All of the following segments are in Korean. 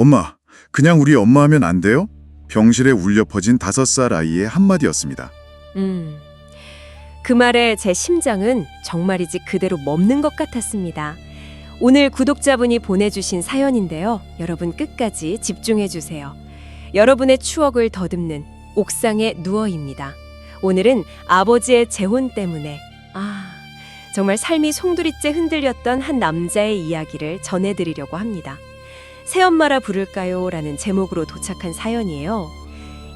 엄마, 그냥 우리 엄마 하면 안 돼요? 병실에 울려 퍼진 5살 아이의 한마디였습니다. 그 말에 제 심장은 정말이지 그대로 멈는 것 같았습니다. 오늘 구독자분이 보내주신 사연인데요. 여러분 끝까지 집중해주세요. 여러분의 추억을 더듬는 옥상의 누워입니다. 오늘은 아버지의 재혼 때문에 정말 삶이 송두리째 흔들렸던 한 남자의 이야기를 전해드리려고 합니다. 새엄마라 부를까요? 라는 제목으로 도착한 사연이에요.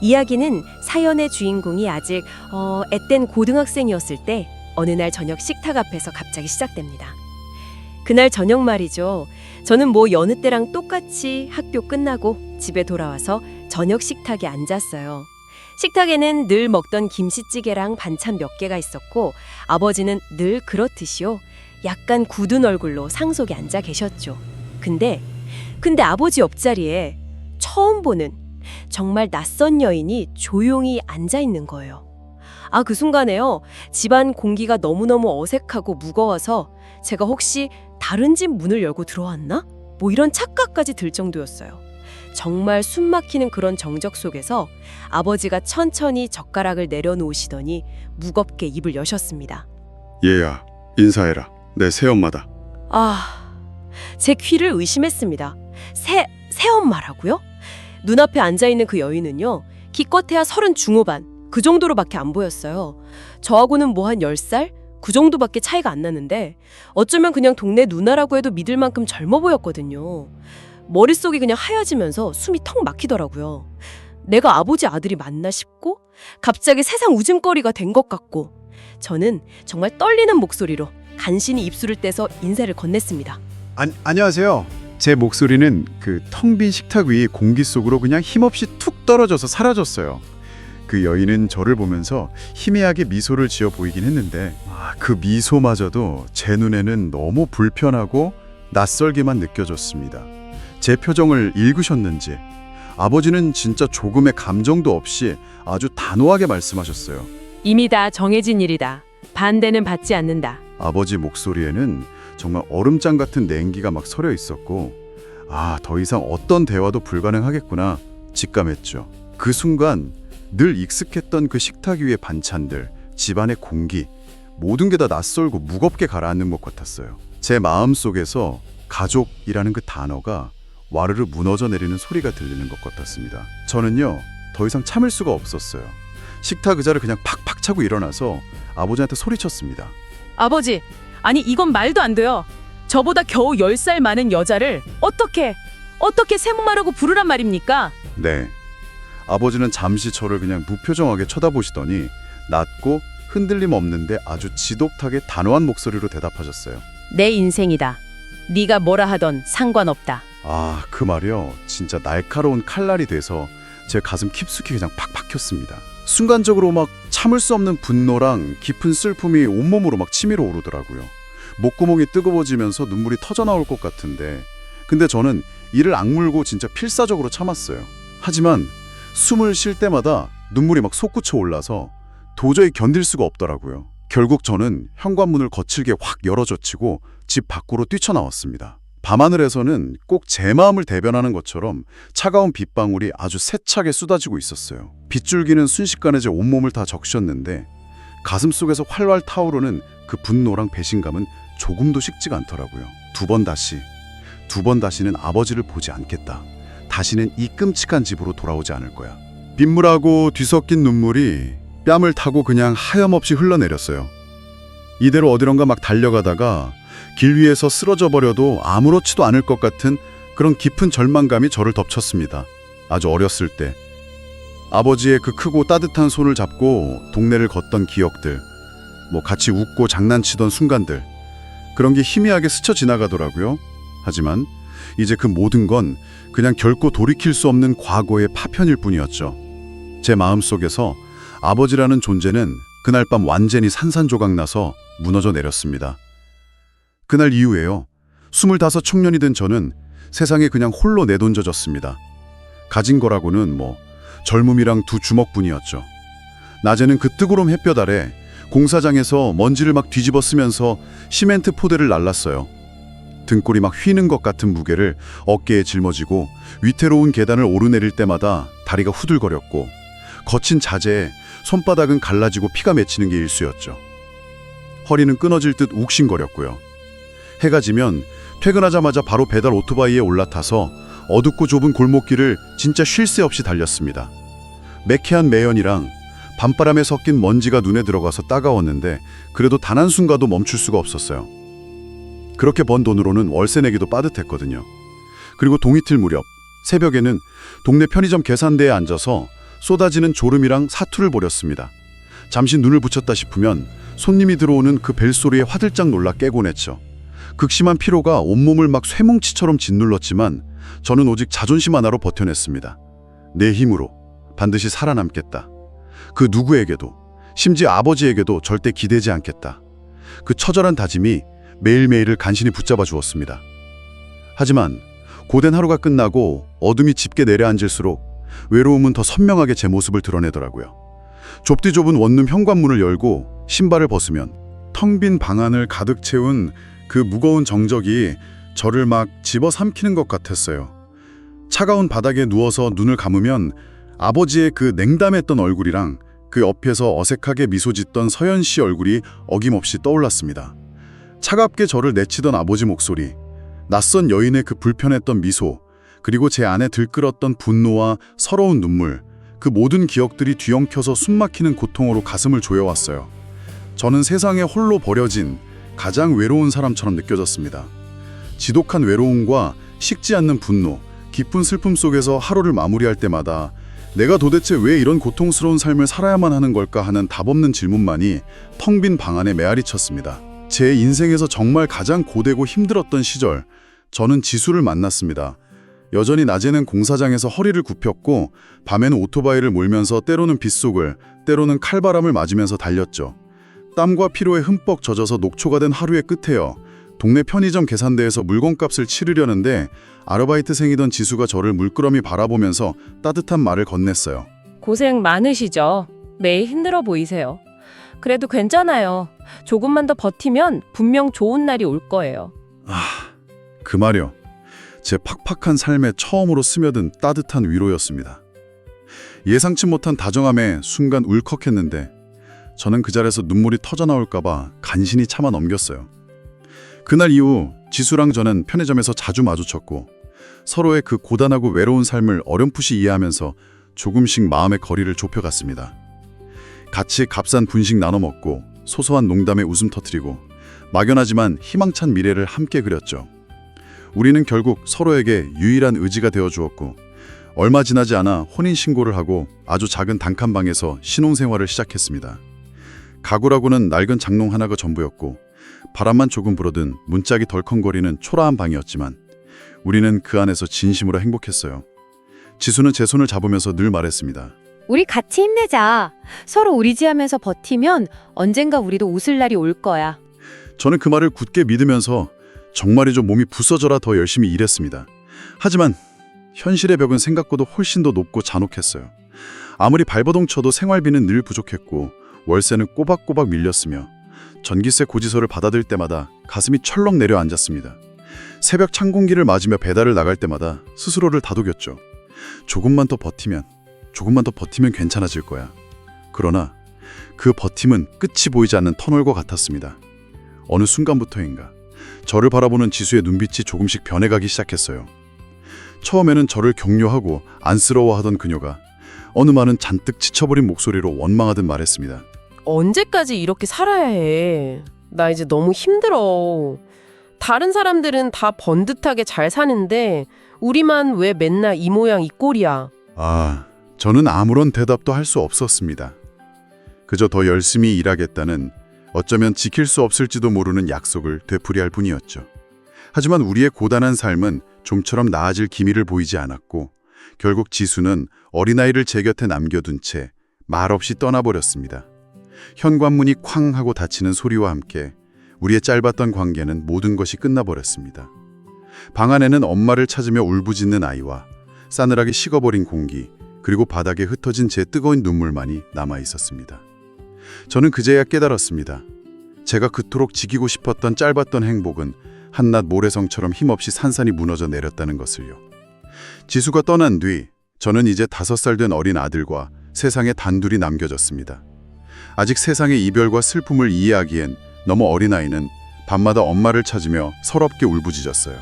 이야기는 사연의 주인공이 아직 앳된 고등학생이었을 때 어느 날 저녁 식탁 앞에서 갑자기 시작됩니다. 그날 저녁 말이죠. 저는 여느 때랑 똑같이 학교 끝나고 집에 돌아와서 저녁 식탁에 앉았어요. 식탁에는 늘 먹던 김치찌개랑 반찬 몇 개가 있었고 아버지는 늘 그렇듯이요. 약간 굳은 얼굴로 상속에 앉아 계셨죠. 근데 아버지 옆자리에 처음 보는 정말 낯선 여인이 조용히 앉아 있는 거예요. 그 순간에요. 집안 공기가 너무너무 어색하고 무거워서 제가 혹시 다른 집 문을 열고 들어왔나? 이런 착각까지 들 정도였어요. 정말 숨 막히는 그런 정적 속에서 아버지가 천천히 젓가락을 내려놓으시더니 무겁게 입을 여셨습니다. 얘야, 인사해라. 내 새엄마다. 제 귀를 의심했습니다. 새엄마라고요? 눈앞에 앉아있는 그 여인은요. 기껏해야 30 중후반 그 정도로밖에 안 보였어요. 저하고는 한 10살? 그 정도밖에 차이가 안 나는데 어쩌면 그냥 동네 누나라고 해도 믿을 만큼 젊어 보였거든요. 머릿속이 그냥 하얘지면서 숨이 턱 막히더라고요. 내가 아버지 아들이 맞나 싶고 갑자기 세상 웃음거리가 된 것 같고 저는 정말 떨리는 목소리로 간신히 입술을 떼서 인사를 건넸습니다. 안녕하세요. 제 목소리는 그 텅 빈 식탁 위 공기 속으로 그냥 힘없이 툭 떨어져서 사라졌어요. 그 여인은 저를 보면서 희미하게 미소를 지어 보이긴 했는데 그 미소마저도 제 눈에는 너무 불편하고 낯설게만 느껴졌습니다. 제 표정을 읽으셨는지 아버지는 진짜 조금의 감정도 없이 아주 단호하게 말씀하셨어요. 이미 다 정해진 일이다. 반대는 받지 않는다. 아버지 목소리에는 정말 얼음장 같은 냉기가 막 서려 있었고 더 이상 어떤 대화도 불가능하겠구나 직감했죠. 그 순간 늘 익숙했던 그 식탁 위의 반찬들, 집안의 공기 모든 게 다 낯설고 무겁게 가라앉는 것 같았어요. 제 마음속에서 가족이라는 그 단어가 와르르 무너져 내리는 소리가 들리는 것 같았습니다. 저는요 더 이상 참을 수가 없었어요. 식탁 의자를 그냥 팍팍 차고 일어나서 아버지한테 소리쳤습니다. 아버지, 아니 이건 말도 안 돼요. 저보다 겨우 10살 많은 여자를 어떻게 새엄마라고 부르란 말입니까? 네. 아버지는 잠시 저를 그냥 무표정하게 쳐다보시더니 낮고 흔들림 없는데 아주 지독하게 단호한 목소리로 대답하셨어요. 내 인생이다. 네가 뭐라 하던 상관없다. 그 말이요. 진짜 날카로운 칼날이 돼서 제 가슴 깊숙이 그냥 팍 박혔습니다. 순간적으로 막 참을 수 없는 분노랑 깊은 슬픔이 온몸으로 막 치밀어 오르더라고요. 목구멍이 뜨거워지면서 눈물이 터져 나올 것 같은데 근데 저는 이를 악물고 진짜 필사적으로 참았어요. 하지만 숨을 쉴 때마다 눈물이 막 솟구쳐 올라서 도저히 견딜 수가 없더라고요. 결국 저는 현관문을 거칠게 확 열어젖히고 집 밖으로 뛰쳐나왔습니다. 밤하늘에서는 꼭 제 마음을 대변하는 것처럼 차가운 빗방울이 아주 세차게 쏟아지고 있었어요. 빗줄기는 순식간에 제 온몸을 다 적셨는데 가슴속에서 활활 타오르는 그 분노랑 배신감은 조금도 식지가 않더라고요. 두 번 다시는 아버지를 보지 않겠다. 다시는 이 끔찍한 집으로 돌아오지 않을 거야. 빗물하고 뒤섞인 눈물이 뺨을 타고 그냥 하염없이 흘러내렸어요. 이대로 어디론가 막 달려가다가 길 위에서 쓰러져 버려도 아무렇지도 않을 것 같은 그런 깊은 절망감이 저를 덮쳤습니다. 아주 어렸을 때 아버지의 그 크고 따뜻한 손을 잡고 동네를 걷던 기억들, 같이 웃고 장난치던 순간들, 그런 게 희미하게 스쳐 지나가더라고요. 하지만 이제 그 모든 건 그냥 결코 돌이킬 수 없는 과거의 파편일 뿐이었죠. 제 마음속에서 아버지라는 존재는 그날 밤 완전히 산산조각 나서 무너져 내렸습니다. 그날 이후에요. 25 청년이 된 저는 세상에 그냥 홀로 내던져졌습니다. 가진 거라고는 젊음이랑 2 주먹뿐이었죠. 낮에는 그 뜨거운 햇볕 아래 공사장에서 먼지를 막 뒤집어 쓰면서 시멘트 포대를 날랐어요. 등골이 막 휘는 것 같은 무게를 어깨에 짊어지고 위태로운 계단을 오르내릴 때마다 다리가 후들거렸고 거친 자재에 손바닥은 갈라지고 피가 맺히는 게 일쑤였죠. 허리는 끊어질 듯 욱신거렸고요. 해가 지면 퇴근하자마자 바로 배달 오토바이에 올라타서 어둡고 좁은 골목길을 진짜 쉴 새 없이 달렸습니다. 매캐한 매연이랑 밤바람에 섞인 먼지가 눈에 들어가서 따가웠는데 그래도 단 한순간도 멈출 수가 없었어요. 그렇게 번 돈으로는 월세 내기도 빠듯했거든요. 그리고 동이틀 무렵 새벽에는 동네 편의점 계산대에 앉아서 쏟아지는 졸음이랑 사투를 벌였습니다. 잠시 눈을 붙였다 싶으면 손님이 들어오는 그 벨소리에 화들짝 놀라 깨곤 했죠. 극심한 피로가 온몸을 막 쇠뭉치처럼 짓눌렀지만 저는 오직 자존심 하나로 버텨냈습니다. 내 힘으로 반드시 살아남겠다. 그 누구에게도, 심지어 아버지에게도 절대 기대지 않겠다. 그 처절한 다짐이 매일매일을 간신히 붙잡아 주었습니다. 하지만 고된 하루가 끝나고 어둠이 짙게 내려앉을수록 외로움은 더 선명하게 제 모습을 드러내더라고요. 좁디 좁은 원룸 현관문을 열고 신발을 벗으면 텅 빈 방 안을 가득 채운 그 무거운 정적이 저를 막 집어삼키는 것 같았어요. 차가운 바닥에 누워서 눈을 감으면 아버지의 그 냉담했던 얼굴이랑 그 옆에서 어색하게 미소 짓던 서연 씨 얼굴이 어김없이 떠올랐습니다. 차갑게 저를 내치던 아버지 목소리, 낯선 여인의 그 불편했던 미소, 그리고 제 안에 들끓었던 분노와 서러운 눈물, 그 모든 기억들이 뒤엉켜서 숨막히는 고통으로 가슴을 조여왔어요. 저는 세상에 홀로 버려진 가장 외로운 사람처럼 느껴졌습니다. 지독한 외로움과 식지 않는 분노, 깊은 슬픔 속에서 하루를 마무리할 때마다 내가 도대체 왜 이런 고통스러운 삶을 살아야만 하는 걸까 하는 답없는 질문만이 텅 빈 방 안에 메아리 쳤습니다. 제 인생에서 정말 가장 고되고 힘들었던 시절, 저는 지수를 만났습니다. 여전히 낮에는 공사장에서 허리를 굽혔고 밤에는 오토바이를 몰면서 때로는 빗속을, 때로는 칼바람을 맞으면서 달렸죠. 땀과 피로에 흠뻑 젖어서 녹초가 된 하루의 끝에요. 동네 편의점 계산대에서 물건값을 치르려는데 아르바이트생이던 지수가 저를 물끄러미 바라보면서 따뜻한 말을 건넸어요. 고생 많으시죠? 매일 힘들어 보이세요. 그래도 괜찮아요. 조금만 더 버티면 분명 좋은 날이 올 거예요. 그 말이요. 제 팍팍한 삶에 처음으로 스며든 따뜻한 위로였습니다. 예상치 못한 다정함에 순간 울컥했는데 저는 그 자리에서 눈물이 터져나올까봐 간신히 참아 넘겼어요. 그날 이후 지수랑 저는 편의점에서 자주 마주쳤고 서로의 그 고단하고 외로운 삶을 어렴풋이 이해하면서 조금씩 마음의 거리를 좁혀갔습니다. 같이 값싼 분식 나눠 먹고 소소한 농담에 웃음 터뜨리고 막연하지만 희망찬 미래를 함께 그렸죠. 우리는 결국 서로에게 유일한 의지가 되어주었고 얼마 지나지 않아 혼인신고를 하고 아주 작은 단칸방에서 신혼생활을 시작했습니다. 가구라고는 낡은 장롱 하나가 전부였고 바람만 조금 불어든 문짝이 덜컹거리는 초라한 방이었지만 우리는 그 안에서 진심으로 행복했어요. 지수는 제 손을 잡으면서 늘 말했습니다. 우리 같이 힘내자. 서로 의지하면서 버티면 언젠가 우리도 웃을 날이 올 거야. 저는 그 말을 굳게 믿으면서 정말이죠 몸이 부서져라 더 열심히 일했습니다. 하지만 현실의 벽은 생각보다 훨씬 더 높고 잔혹했어요. 아무리 발버둥 쳐도 생활비는 늘 부족했고 월세는 꼬박꼬박 밀렸으며 전기세 고지서를 받아들 때마다 가슴이 철렁 내려앉았습니다. 새벽 찬 공기를 맞으며 배달을 나갈 때마다 스스로를 다독였죠. 조금만 더 버티면 괜찮아질 거야. 그러나 그 버팀은 끝이 보이지 않는 터널과 같았습니다. 어느 순간부터인가 저를 바라보는 지수의 눈빛이 조금씩 변해가기 시작했어요. 처음에는 저를 격려하고 안쓰러워하던 그녀가 어느 말은 잔뜩 지쳐버린 목소리로 원망하듯 말했습니다. 언제까지 이렇게 살아야 해? 나 이제 너무 힘들어. 다른 사람들은 다 번듯하게 잘 사는데 우리만 왜 맨날 이 모양 이 꼴이야? 저는 아무런 대답도 할 수 없었습니다. 그저 더 열심히 일하겠다는 어쩌면 지킬 수 없을지도 모르는 약속을 되풀이할 뿐이었죠. 하지만 우리의 고단한 삶은 좀처럼 나아질 기미를 보이지 않았고 결국 지수는 어린아이를 제 곁에 남겨둔 채 말없이 떠나버렸습니다. 현관문이 쾅 하고 닫히는 소리와 함께 우리의 짧았던 관계는 모든 것이 끝나버렸습니다. 방 안에는 엄마를 찾으며 울부짖는 아이와 싸늘하게 식어버린 공기 그리고 바닥에 흩어진 제 뜨거운 눈물만이 남아있었습니다. 저는 그제야 깨달았습니다. 제가 그토록 지키고 싶었던 짧았던 행복은 한낮 모래성처럼 힘없이 산산이 무너져 내렸다는 것을요. 지수가 떠난 뒤 저는 이제 5살 된 어린 아들과 세상에 단둘이 남겨졌습니다. 아직 세상의 이별과 슬픔을 이해하기엔 너무 어린 아이는 밤마다 엄마를 찾으며 서럽게 울부짖었어요.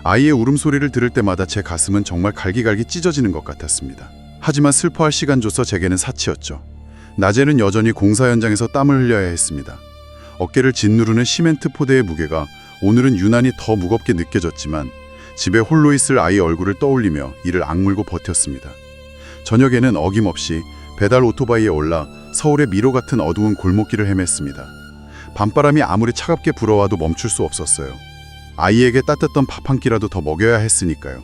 아이의 울음소리를 들을 때마다 제 가슴은 정말 갈기갈기 찢어지는 것 같았습니다. 하지만 슬퍼할 시간 줘서 제게는 사치였죠. 낮에는 여전히 공사 현장에서 땀을 흘려야 했습니다. 어깨를 짓누르는 시멘트 포대의 무게가 오늘은 유난히 더 무겁게 느껴졌지만 집에 홀로 있을 아이 얼굴을 떠올리며 이를 악물고 버텼습니다. 저녁에는 어김없이 배달 오토바이에 올라 서울의 미로 같은 어두운 골목길을 헤맸습니다. 밤바람이 아무리 차갑게 불어와도 멈출 수 없었어요. 아이에게 따뜻한 밥 한 끼라도 더 먹여야 했으니까요.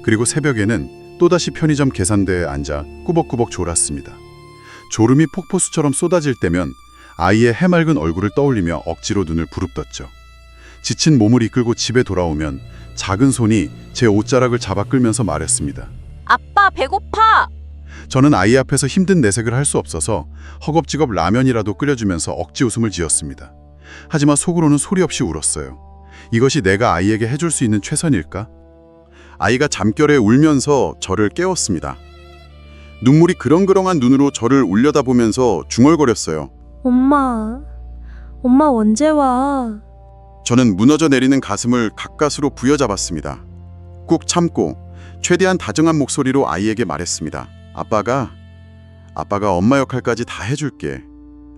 그리고 새벽에는 또다시 편의점 계산대에 앉아 꾸벅꾸벅 졸았습니다. 졸음이 폭포수처럼 쏟아질 때면 아이의 해맑은 얼굴을 떠올리며 억지로 눈을 부릅떴죠. 지친 몸을 이끌고 집에 돌아오면 작은 손이 제 옷자락을 잡아 끌면서 말했습니다. 아빠 배고파! 저는 아이 앞에서 힘든 내색을 할 수 없어서 허겁지겁 라면이라도 끓여주면서 억지 웃음을 지었습니다. 하지만 속으로는 소리 없이 울었어요. 이것이 내가 아이에게 해줄 수 있는 최선일까? 아이가 잠결에 울면서 저를 깨웠습니다. 눈물이 그렁그렁한 눈으로 저를 올려다보면서 중얼거렸어요. 엄마 언제 와? 저는 무너져 내리는 가슴을 가까스로 부여잡았습니다. 꾹 참고 최대한 다정한 목소리로 아이에게 말했습니다. 아빠가 엄마 역할까지 다 해줄게.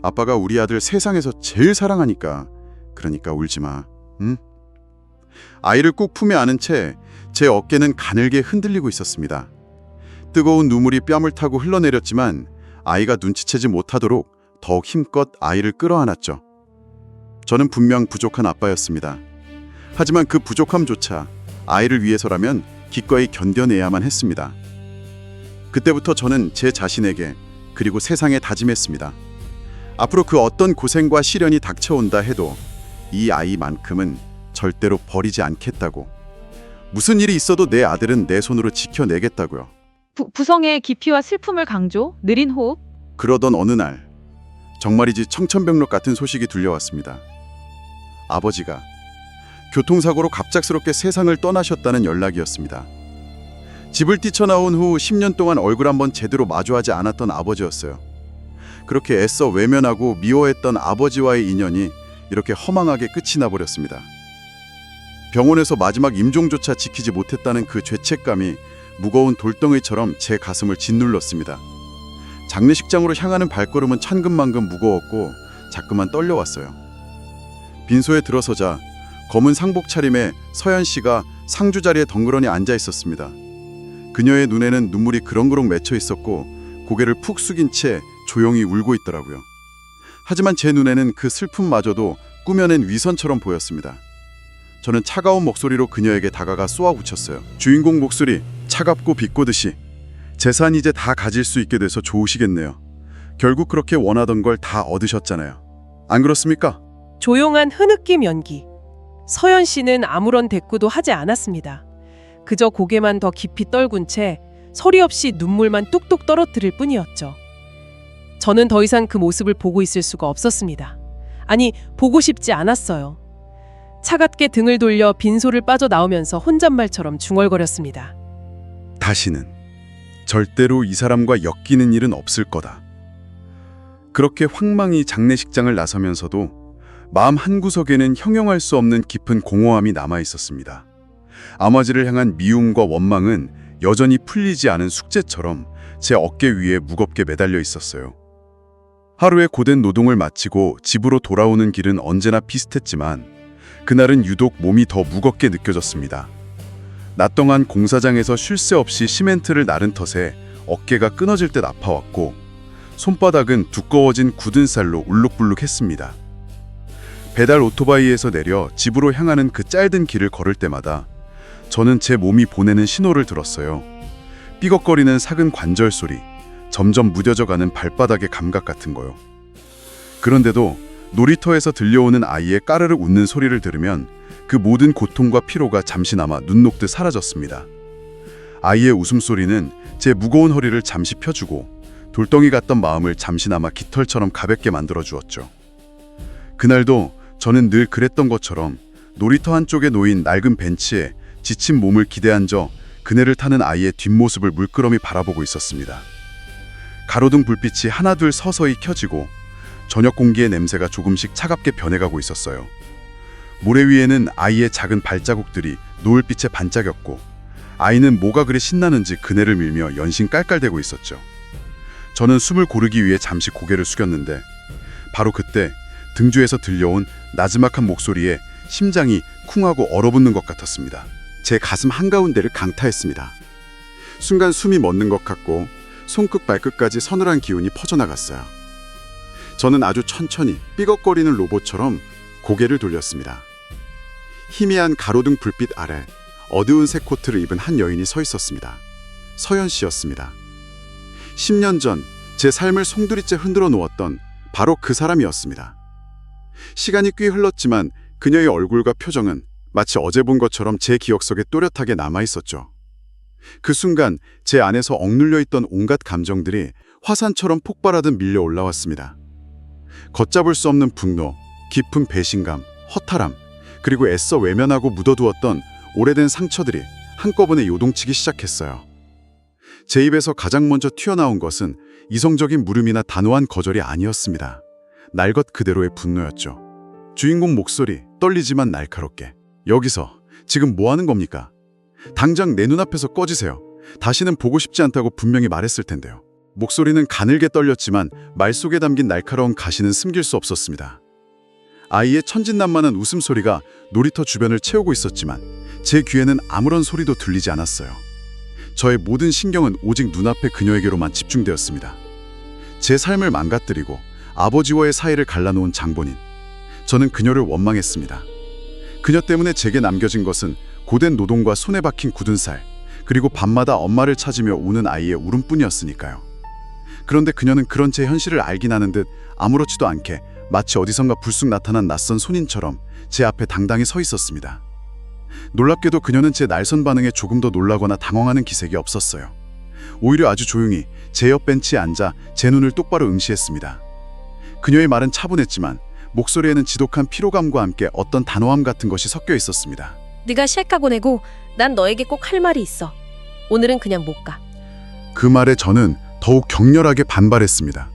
아빠가 우리 아들 세상에서 제일 사랑하니까. 그러니까 울지 마. 응? 아이를 꼭 품에 안은 채 제 어깨는 가늘게 흔들리고 있었습니다. 뜨거운 눈물이 뺨을 타고 흘러내렸지만 아이가 눈치채지 못하도록 더욱 힘껏 아이를 끌어안았죠. 저는 분명 부족한 아빠였습니다. 하지만 그 부족함조차 아이를 위해서라면 기꺼이 견뎌내야만 했습니다. 그때부터 저는 제 자신에게 그리고 세상에 다짐했습니다. 앞으로 그 어떤 고생과 시련이 닥쳐온다 해도 이 아이만큼은 절대로 버리지 않겠다고. 무슨 일이 있어도 내 아들은 내 손으로 지켜내겠다고요. 부성의 깊이와 슬픔을 강조, 느린 호흡. 그러던 어느 날 정말이지 청천벽력 같은 소식이 들려왔습니다. 아버지가 교통사고로 갑작스럽게 세상을 떠나셨다는 연락이었습니다. 집을 뛰쳐나온 후 10년 동안 얼굴 한번 제대로 마주하지 않았던 아버지였어요. 그렇게 애써 외면하고 미워했던 아버지와의 인연이 이렇게 허망하게 끝이 나버렸습니다. 병원에서 마지막 임종조차 지키지 못했다는 그 죄책감이 무거운 돌덩이처럼 제 가슴을 짓눌렀습니다. 장례식장으로 향하는 발걸음은 천근만근 무거웠고 자꾸만 떨려왔어요. 빈소에 들어서자 검은 상복 차림의 서연 씨가 상주 자리에 덩그러니 앉아 있었습니다. 그녀의 눈에는 눈물이 그렁그렁 맺혀 있었고 고개를 푹 숙인 채 조용히 울고 있더라고요. 하지만 제 눈에는 그 슬픔마저도 꾸며낸 위선처럼 보였습니다. 저는 차가운 목소리로 그녀에게 다가가 쏘아붙였어요. 주인공 목소리 차갑고 비꼬듯이. 재산 이제 다 가질 수 있게 돼서 좋으시겠네요. 결국 그렇게 원하던 걸 다 얻으셨잖아요. 안 그렇습니까? 조용한 흐느낌 연기. 서연 씨는 아무런 대꾸도 하지 않았습니다. 그저 고개만 더 깊이 떨군 채 소리 없이 눈물만 뚝뚝 떨어뜨릴 뿐이었죠. 저는 더 이상 그 모습을 보고 있을 수가 없었습니다. 아니, 보고 싶지 않았어요. 차갑게 등을 돌려 빈소를 빠져나오면서 혼잣말처럼 중얼거렸습니다. 다시는 절대로 이 사람과 엮이는 일은 없을 거다. 그렇게 황망히 장례식장을 나서면서도 마음 한구석에는 형용할 수 없는 깊은 공허함이 남아 있었습니다. 아버지를 향한 미움과 원망은 여전히 풀리지 않은 숙제처럼 제 어깨 위에 무겁게 매달려 있었어요. 하루의 고된 노동을 마치고 집으로 돌아오는 길은 언제나 비슷했지만 그날은 유독 몸이 더 무겁게 느껴졌습니다. 낮 동안 공사장에서 쉴 새 없이 시멘트를 나른 탓에 어깨가 끊어질 듯 아파왔고 손바닥은 두꺼워진 굳은 살로 울룩불룩했습니다. 배달 오토바이에서 내려 집으로 향하는 그 짧은 길을 걸을 때마다 저는 제 몸이 보내는 신호를 들었어요. 삐걱거리는 삭은 관절 소리, 점점 무뎌져가는 발바닥의 감각 같은 거요. 그런데도 놀이터에서 들려오는 아이의 까르르 웃는 소리를 들으면 그 모든 고통과 피로가 잠시나마 눈 녹듯 사라졌습니다. 아이의 웃음소리는 제 무거운 허리를 잠시 펴주고 돌덩이 같던 마음을 잠시나마 깃털처럼 가볍게 만들어 주었죠. 그날도 저는 늘 그랬던 것처럼 놀이터 한쪽에 놓인 낡은 벤치에 지친 몸을 기대앉아 그네를 타는 아이의 뒷모습을 물끄러미 바라보고 있었습니다. 가로등 불빛이 하나둘 서서히 켜지고 저녁 공기의 냄새가 조금씩 차갑게 변해가고 있었어요. 모래 위에는 아이의 작은 발자국들이 노을빛에 반짝였고 아이는 뭐가 그리 신나는지 그네를 밀며 연신 깔깔대고 있었죠. 저는 숨을 고르기 위해 잠시 고개를 숙였는데 바로 그때 등주에서 들려온 나지막한 목소리에 심장이 쿵하고 얼어붙는 것 같았습니다. 제 가슴 한가운데를 강타했습니다. 순간 숨이 멎는 것 같고 손끝 발끝까지 서늘한 기운이 퍼져나갔어요. 저는 아주 천천히 삐걱거리는 로봇처럼 고개를 돌렸습니다. 희미한 가로등 불빛 아래 어두운 색 코트를 입은 한 여인이 서 있었습니다. 서연 씨였습니다. 10년 전 제 삶을 송두리째 흔들어 놓았던 바로 그 사람이었습니다. 시간이 꽤 흘렀지만 그녀의 얼굴과 표정은 마치 어제 본 것처럼 제 기억 속에 또렷하게 남아있었죠. 그 순간 제 안에서 억눌려 있던 온갖 감정들이 화산처럼 폭발하듯 밀려 올라왔습니다. 걷잡을 수 없는 분노, 깊은 배신감, 허탈함, 그리고 애써 외면하고 묻어두었던 오래된 상처들이 한꺼번에 요동치기 시작했어요. 제 입에서 가장 먼저 튀어나온 것은 이성적인 물음이나 단호한 거절이 아니었습니다. 날 것 그대로의 분노였죠. 주인공 목소리, 떨리지만 날카롭게. 여기서 지금 뭐 하는 겁니까? 당장 내 눈앞에서 꺼지세요. 다시는 보고 싶지 않다고 분명히 말했을 텐데요. 목소리는 가늘게 떨렸지만 말 속에 담긴 날카로운 가시는 숨길 수 없었습니다. 아이의 천진난만한 웃음소리가 놀이터 주변을 채우고 있었지만 제 귀에는 아무런 소리도 들리지 않았어요. 저의 모든 신경은 오직 눈앞의 그녀에게로만 집중되었습니다. 제 삶을 망가뜨리고 아버지와의 사이를 갈라놓은 장본인. 저는 그녀를 원망했습니다. 그녀 때문에 제게 남겨진 것은 고된 노동과 손에 박힌 굳은 살, 그리고 밤마다 엄마를 찾으며 우는 아이의 울음뿐이었으니까요. 그런데 그녀는 그런 제 현실을 알긴 하는 듯 아무렇지도 않게 마치 어디선가 불쑥 나타난 낯선 손인처럼 제 앞에 당당히 서 있었습니다. 놀랍게도 그녀는 제 날선 반응에 조금 더 놀라거나 당황하는 기색이 없었어요. 오히려 아주 조용히 제 옆 벤치에 앉아 제 눈을 똑바로 응시했습니다. 그녀의 말은 차분했지만 목소리에는 지독한 피로감과 함께 어떤 단호함 같은 것이 섞여 있었습니다. 네가 쉑 하고 내고 난 너에게 꼭 할 말이 있어. 오늘은 그냥 못 가. 그 말에 저는 더욱 격렬하게 반발했습니다.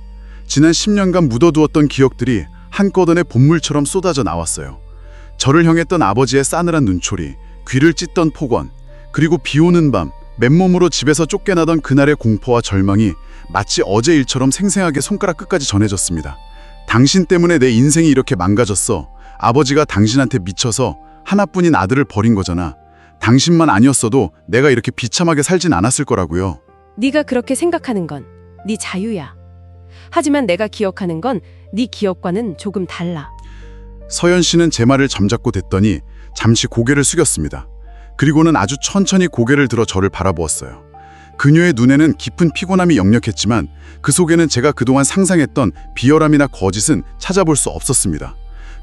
지난 10년간 묻어두었던 기억들이 한꺼번에 본물처럼 쏟아져 나왔어요. 저를 향했던 아버지의 싸늘한 눈초리, 귀를 찢던 폭언, 그리고 비 오는 밤 맨몸으로 집에서 쫓겨나던 그날의 공포와 절망이 마치 어제 일처럼 생생하게 손가락 끝까지 전해졌습니다. 당신 때문에 내 인생이 이렇게 망가졌어. 아버지가 당신한테 미쳐서 하나뿐인 아들을 버린 거잖아. 당신만 아니었어도 내가 이렇게 비참하게 살진 않았을 거라고요. 네가 그렇게 생각하는 건 네 자유야. 하지만 내가 기억하는 건 네 기억과는 조금 달라. 서연 씨는 제 말을 잠잡고 댔더니 잠시 고개를 숙였습니다. 그리고는 아주 천천히 고개를 들어 저를 바라보았어요. 그녀의 눈에는 깊은 피곤함이 역력했지만 그 속에는 제가 그동안 상상했던 비열함이나 거짓은 찾아볼 수 없었습니다.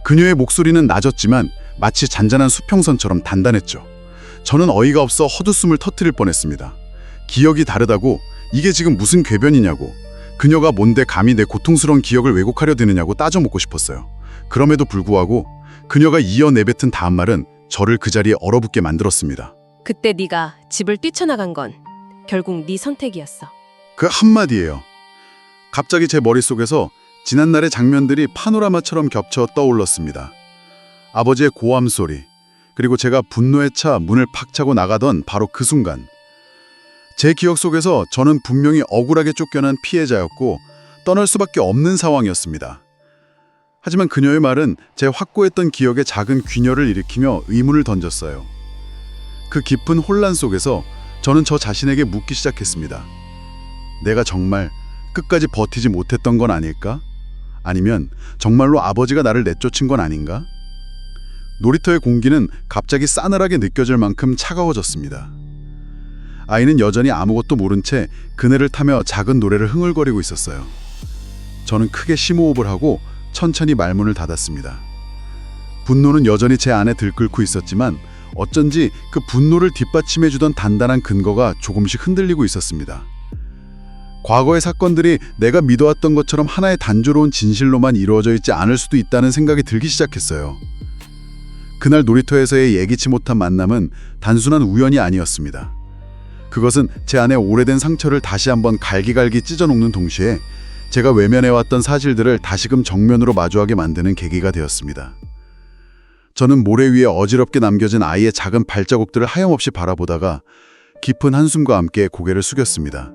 그녀의 목소리는 낮았지만 마치 잔잔한 수평선처럼 단단했죠. 저는 어이가 없어 헛웃음을 터뜨릴 뻔했습니다. 기억이 다르다고? 이게 지금 무슨 궤변이냐고. 그녀가 뭔데 감히 내 고통스러운 기억을 왜곡하려 드느냐고 따져먹고 싶었어요. 그럼에도 불구하고 그녀가 이어 내뱉은 다음 말은 저를 그 자리에 얼어붙게 만들었습니다. 그때 네가 집을 뛰쳐나간 건 결국 네 선택이었어. 그 한마디예요. 갑자기 제 머릿속에서 지난날의 장면들이 파노라마처럼 겹쳐 떠올랐습니다. 아버지의 고함 소리, 그리고 제가 분노에 차 문을 팍 차고 나가던 바로 그 순간. 제 기억 속에서 저는 분명히 억울하게 쫓겨난 피해자였고 떠날 수밖에 없는 상황이었습니다. 하지만 그녀의 말은 제 확고했던 기억에 작은 균열을 일으키며 의문을 던졌어요. 그 깊은 혼란 속에서 저는 저 자신에게 묻기 시작했습니다. 내가 정말 끝까지 버티지 못했던 건 아닐까? 아니면 정말로 아버지가 나를 내쫓은 건 아닌가? 놀이터의 공기는 갑자기 싸늘하게 느껴질 만큼 차가워졌습니다. 아이는 여전히 아무것도 모른 채 그네를 타며 작은 노래를 흥얼거리고 있었어요. 저는 크게 심호흡을 하고 천천히 말문을 닫았습니다. 분노는 여전히 제 안에 들끓고 있었지만 어쩐지 그 분노를 뒷받침해주던 단단한 근거가 조금씩 흔들리고 있었습니다. 과거의 사건들이 내가 믿어왔던 것처럼 하나의 단조로운 진실로만 이루어져 있지 않을 수도 있다는 생각이 들기 시작했어요. 그날 놀이터에서의 예기치 못한 만남은 단순한 우연이 아니었습니다. 그것은 제 안에 오래된 상처를 다시 한번 갈기갈기 찢어놓는 동시에 제가 외면해왔던 사실들을 다시금 정면으로 마주하게 만드는 계기가 되었습니다. 저는 모래 위에 어지럽게 남겨진 아이의 작은 발자국들을 하염없이 바라보다가 깊은 한숨과 함께 고개를 숙였습니다.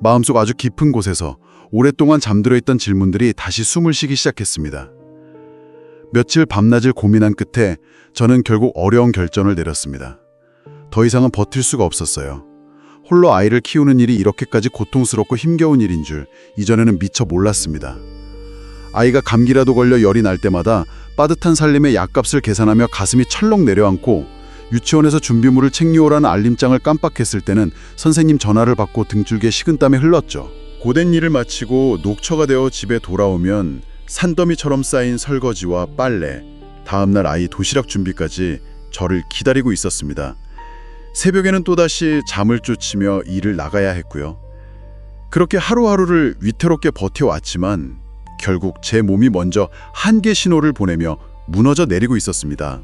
마음속 아주 깊은 곳에서 오랫동안 잠들어 있던 질문들이 다시 숨을 쉬기 시작했습니다. 며칠 밤낮을 고민한 끝에 저는 결국 어려운 결정을 내렸습니다. 더 이상은 버틸 수가 없었어요. 홀로 아이를 키우는 일이 이렇게까지 고통스럽고 힘겨운 일인 줄 이전에는 미처 몰랐습니다. 아이가 감기라도 걸려 열이 날 때마다 빠듯한 살림의 약값을 계산하며 가슴이 철렁 내려앉고 유치원에서 준비물을 챙겨오라는 알림장을 깜빡했을 때는 선생님 전화를 받고 등줄기에 식은땀이 흘렀죠. 고된 일을 마치고 녹초가 되어 집에 돌아오면 산더미처럼 쌓인 설거지와 빨래, 다음날 아이 도시락 준비까지 저를 기다리고 있었습니다. 새벽에는 또다시 잠을 쫓으며 일을 나가야 했고요. 그렇게 하루하루를 위태롭게 버텨왔지만 결국 제 몸이 먼저 한계 신호를 보내며 무너져 내리고 있었습니다.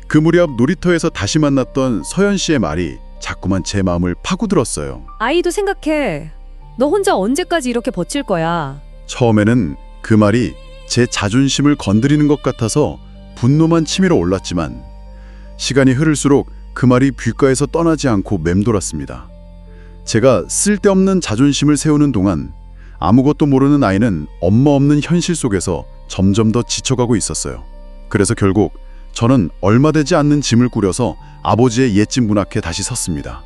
그 무렵 놀이터에서 다시 만났던 서연 씨의 말이 자꾸만 제 마음을 파고들었어요. 아이도 생각해. 너 혼자 언제까지 이렇게 버틸 거야? 처음에는 그 말이 제 자존심을 건드리는 것 같아서 분노만 치밀어 올랐지만 시간이 흐를수록 그 말이 귓가에서 떠나지 않고 맴돌았습니다. 제가 쓸데없는 자존심을 세우는 동안 아무것도 모르는 아이는 엄마 없는 현실 속에서 점점 더 지쳐가고 있었어요. 그래서 결국 저는 얼마 되지 않는 짐을 꾸려서 아버지의 옛집 문 앞에 다시 섰습니다.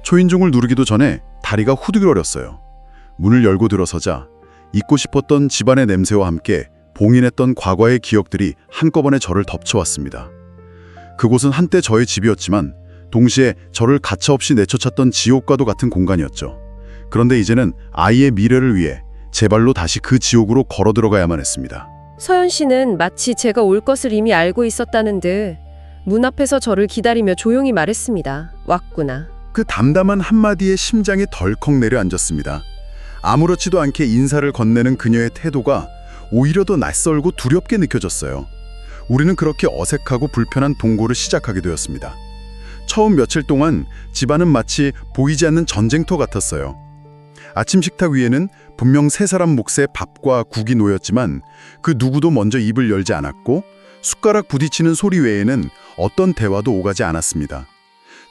초인종을 누르기도 전에 다리가 후들거렸어요. 문을 열고 들어서자 잊고 싶었던 집안의 냄새와 함께 봉인했던 과거의 기억들이 한꺼번에 저를 덮쳐왔습니다. 그곳은 한때 저의 집이었지만 동시에 저를 가차없이 내쫓았던 지옥과도 같은 공간이었죠. 그런데 이제는 아이의 미래를 위해 제 발로 다시 그 지옥으로 걸어 들어가야만 했습니다. 서연 씨는 마치 제가 올 것을 이미 알고 있었다는 듯 문 앞에서 저를 기다리며 조용히 말했습니다. 왔구나. 그 담담한 한마디에 심장이 덜컥 내려앉았습니다. 아무렇지도 않게 인사를 건네는 그녀의 태도가 오히려 더 낯설고 두렵게 느껴졌어요. 우리는 그렇게 어색하고 불편한 동거를 시작하게 되었습니다. 처음 며칠 동안 집안은 마치 보이지 않는 전쟁터 같았어요. 아침 식탁 위에는 분명 세 사람 몫의 밥과 국이 놓였지만 그 누구도 먼저 입을 열지 않았고 숟가락 부딪히는 소리 외에는 어떤 대화도 오가지 않았습니다.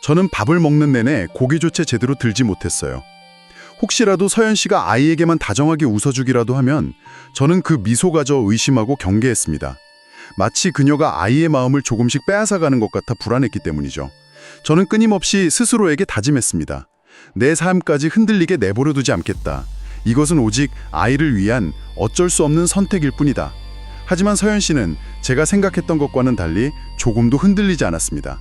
저는 밥을 먹는 내내 고개조차 제대로 들지 못했어요. 혹시라도 서연 씨가 아이에게만 다정하게 웃어주기라도 하면 저는 그 미소가저 의심하고 경계했습니다. 마치 그녀가 아이의 마음을 조금씩 빼앗아가는 것 같아 불안했기 때문이죠. 저는 끊임없이 스스로에게 다짐했습니다. 내 삶까지 흔들리게 내버려 두지 않겠다. 이것은 오직 아이를 위한 어쩔 수 없는 선택일 뿐이다. 하지만 서연 씨는 제가 생각했던 것과는 달리 조금도 흔들리지 않았습니다.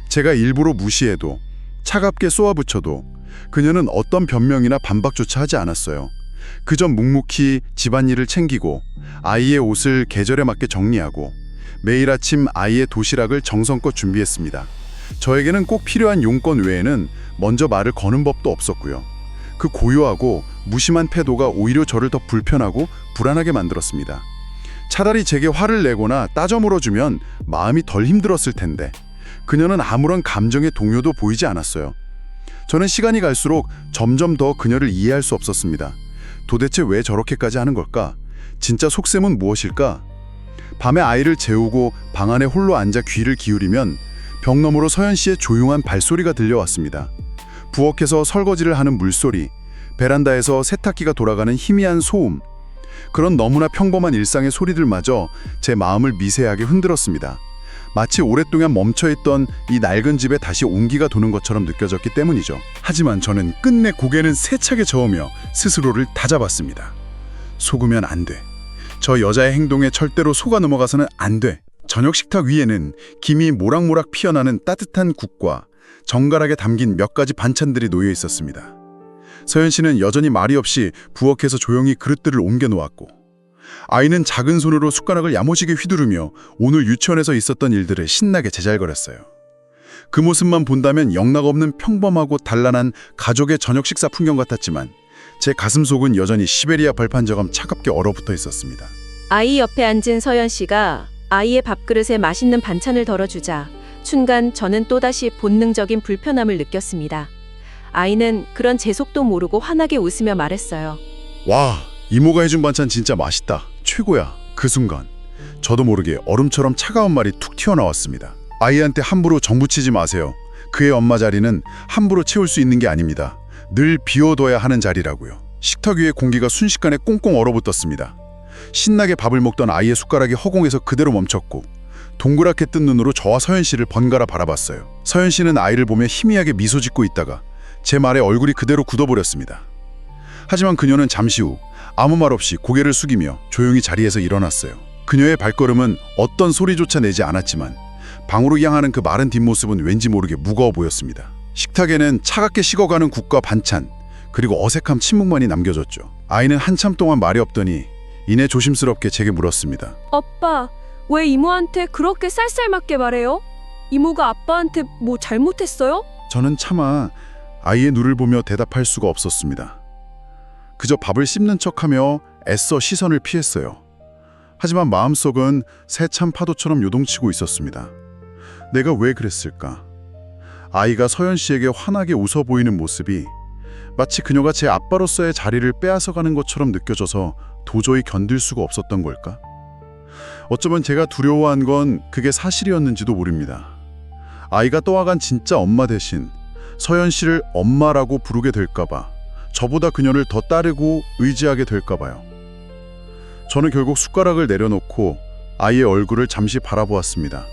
제가 일부러 무시해도 차갑게 쏘아붙여도 그녀는 어떤 변명이나 반박조차 하지 않았어요. 그저 묵묵히 집안일을 챙기고 아이의 옷을 계절에 맞게 정리하고 매일 아침 아이의 도시락을 정성껏 준비했습니다. 저에게는 꼭 필요한 용건 외에는 먼저 말을 거는 법도 없었고요. 그 고요하고 무심한 태도가 오히려 저를 더 불편하고 불안하게 만들었습니다. 차라리 제게 화를 내거나 따져 물어주면 마음이 덜 힘들었을 텐데 그녀는 아무런 감정의 동요도 보이지 않았어요. 저는 시간이 갈수록 점점 더 그녀를 이해할 수 없었습니다. 도대체 왜 저렇게까지 하는 걸까? 진짜 속셈은 무엇일까? 밤에 아이를 재우고 방 안에 홀로 앉아 귀를 기울이면 벽 너머로 서연 씨의 조용한 발소리가 들려왔습니다. 부엌에서 설거지를 하는 물소리, 베란다에서 세탁기가 돌아가는 희미한 소음, 그런 너무나 평범한 일상의 소리들마저 제 마음을 미세하게 흔들었습니다. 마치 오랫동안 멈춰있던 이 낡은 집에 다시 온기가 도는 것처럼 느껴졌기 때문이죠. 하지만 저는 끝내 고개는 세차게 저으며 스스로를 다잡았습니다. 속으면 안 돼. 저 여자의 행동에 절대로 속아 넘어가서는 안 돼. 저녁 식탁 위에는 김이 모락모락 피어나는 따뜻한 국과 정갈하게 담긴 몇 가지 반찬들이 놓여 있었습니다. 서연 씨는 여전히 말이 없이 부엌에서 조용히 그릇들을 옮겨 놓았고 아이는 작은 손으로 숟가락을 야무지게 휘두르며 오늘 유치원에서 있었던 일들을 신나게 제잘거렸어요. 그 모습만 본다면 영락없는 평범하고 단란한 가족의 저녁 식사 풍경 같았지만 제 가슴속은 여전히 시베리아 벌판처럼 차갑게 얼어붙어 있었습니다. 아이 옆에 앉은 서연 씨가 아이의 밥그릇에 맛있는 반찬을 덜어주자 순간 저는 또다시 본능적인 불편함을 느꼈습니다. 아이는 그런 제 속도 모르고 환하게 웃으며 말했어요. 와, 이모가 해준 반찬 진짜 맛있다. 최고야. 그 순간 저도 모르게 얼음처럼 차가운 말이 툭 튀어나왔습니다. 아이한테 함부로 정붙이지 마세요. 그의 엄마 자리는 함부로 채울 수 있는 게 아닙니다. 늘 비워둬야 하는 자리라고요. 식탁 위에 공기가 순식간에 꽁꽁 얼어붙었습니다. 신나게 밥을 먹던 아이의 숟가락이 허공에서 그대로 멈췄고 동그랗게 뜬 눈으로 저와 서연 씨를 번갈아 바라봤어요. 서연 씨는 아이를 보며 희미하게 미소 짓고 있다가 제 말에 얼굴이 그대로 굳어버렸습니다. 하지만 그녀는 잠시 후 아무 말 없이 고개를 숙이며 조용히 자리에서 일어났어요. 그녀의 발걸음은 어떤 소리조차 내지 않았지만 방으로 향하는 그 마른 뒷모습은 왠지 모르게 무거워 보였습니다. 식탁에는 차갑게 식어가는 국과 반찬, 그리고 어색한 침묵만이 남겨졌죠. 아이는 한참 동안 말이 없더니 이내 조심스럽게 제게 물었습니다. 아빠, 왜 이모한테 그렇게 쌀쌀맞게 말해요? 이모가 아빠한테 뭐 잘못했어요? 저는 차마 아이의 눈을 보며 대답할 수가 없었습니다. 그저 밥을 씹는 척하며 애써 시선을 피했어요. 하지만 마음속은 세찬 파도처럼 요동치고 있었습니다. 내가 왜 그랬을까? 아이가 서연 씨에게 환하게 웃어 보이는 모습이 마치 그녀가 제 아빠로서의 자리를 빼앗아가는 것처럼 느껴져서 도저히 견딜 수가 없었던 걸까? 어쩌면 제가 두려워한 건 그게 사실이었는지도 모릅니다. 아이가 떠나간 진짜 엄마 대신 서연 씨를 엄마라고 부르게 될까봐, 저보다 그녀를 더 따르고 의지하게 될까봐요. 저는 결국 숟가락을 내려놓고 아이의 얼굴을 잠시 바라보았습니다.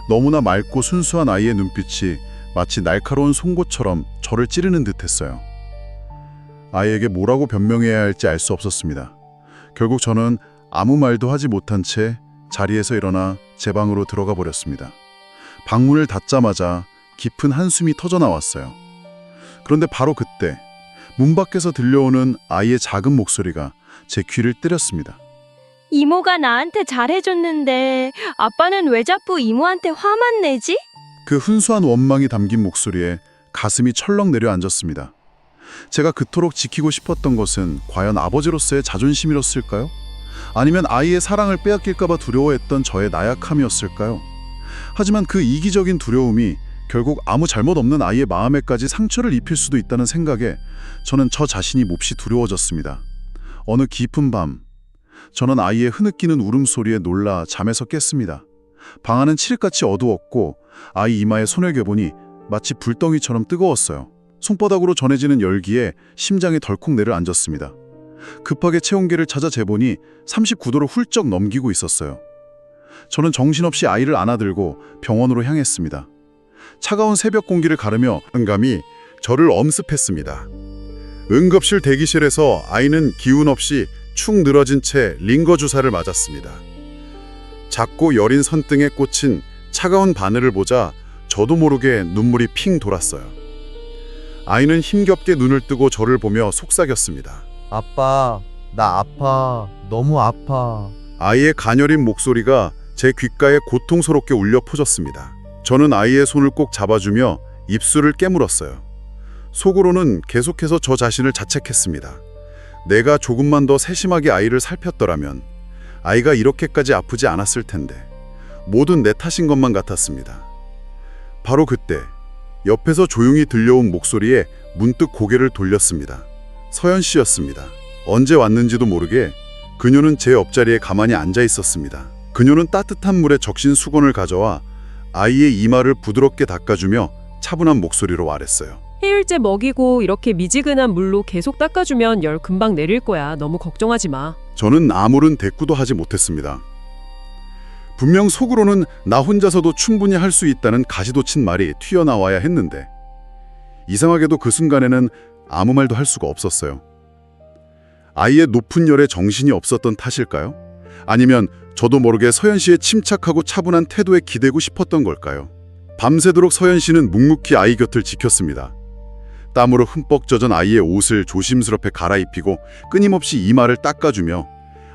너무나 맑고 순수한 아이의 눈빛이 마치 날카로운 송곳처럼 저를 찌르는 듯했어요. 아이에게 뭐라고 변명해야 할지 알 수 없었습니다. 결국 저는 아무 말도 하지 못한 채 자리에서 일어나 제 방으로 들어가 버렸습니다. 방문을 닫자마자 깊은 한숨이 터져나왔어요. 그런데 바로 그때 문 밖에서 들려오는 아이의 작은 목소리가 제 귀를 때렸습니다. 이모가 나한테 잘해줬는데 아빠는 왜 자꾸 이모한테 화만 내지? 그 훈수한 원망이 담긴 목소리에 가슴이 철렁 내려앉았습니다. 제가 그토록 지키고 싶었던 것은 과연 아버지로서의 자존심이었을까요? 아니면 아이의 사랑을 빼앗길까봐 두려워했던 저의 나약함이었을까요? 하지만 그 이기적인 두려움이 결국 아무 잘못 없는 아이의 마음에까지 상처를 입힐 수도 있다는 생각에 저는 저 자신이 몹시 두려워졌습니다. 어느 깊은 밤, 저는 아이의 흐느끼는 울음소리에 놀라 잠에서 깼습니다. 방 안은 칠흑같이 어두웠고 아이 이마에 손을 겨보니 마치 불덩이처럼 뜨거웠어요. 손바닥으로 전해지는 열기에 심장이 덜컥 내려앉았습니다. 급하게 체온계를 찾아 재보니 39도를 훌쩍 넘기고 있었어요. 저는 정신없이 아이를 안아들고 병원으로 향했습니다. 차가운 새벽 공기를 가르며 응감이 저를 엄습했습니다. 응급실 대기실에서 아이는 기운 없이 축 늘어진 채 링거 주사를 맞았습니다. 작고 여린 손등에 꽂힌 차가운 바늘을 보자 저도 모르게 눈물이 핑 돌았어요. 아이는 힘겹게 눈을 뜨고 저를 보며 속삭였습니다. 아빠, 나 아파. 너무 아파. 아이의 가녀린 목소리가 제 귓가에 고통스럽게 울려 퍼졌습니다. 저는 아이의 손을 꼭 잡아주며 입술을 깨물었어요. 속으로는 계속해서 저 자신을 자책했습니다. 내가 조금만 더 세심하게 아이를 살폈더라면 아이가 이렇게까지 아프지 않았을 텐데, 모든 내 탓인 것만 같았습니다. 바로 그때 옆에서 조용히 들려온 목소리에 문득 고개를 돌렸습니다. 서연 씨였습니다. 언제 왔는지도 모르게 그녀는 제 옆자리에 가만히 앉아 있었습니다. 그녀는 따뜻한 물에 적신 수건을 가져와 아이의 이마를 부드럽게 닦아주며 차분한 목소리로 말했어요. 해일제 먹이고 이렇게 미지근한 물로 계속 닦아주면 열 금방 내릴 거야. 너무 걱정하지 마. 저는 아무런 대꾸도 하지 못했습니다. 분명 속으로는 나 혼자서도 충분히 할 수 있다는 가시돋친 말이 튀어나와야 했는데, 이상하게도 그 순간에는 아무 말도 할 수가 없었어요. 아이의 높은 열에 정신이 없었던 탓일까요? 아니면 저도 모르게 서연 씨의 침착하고 차분한 태도에 기대고 싶었던 걸까요? 밤새도록 서연 씨는 묵묵히 아이 곁을 지켰습니다. 땀으로 흠뻑 젖은 아이의 옷을 조심스럽게 갈아입히고 끊임없이 이마를 닦아주며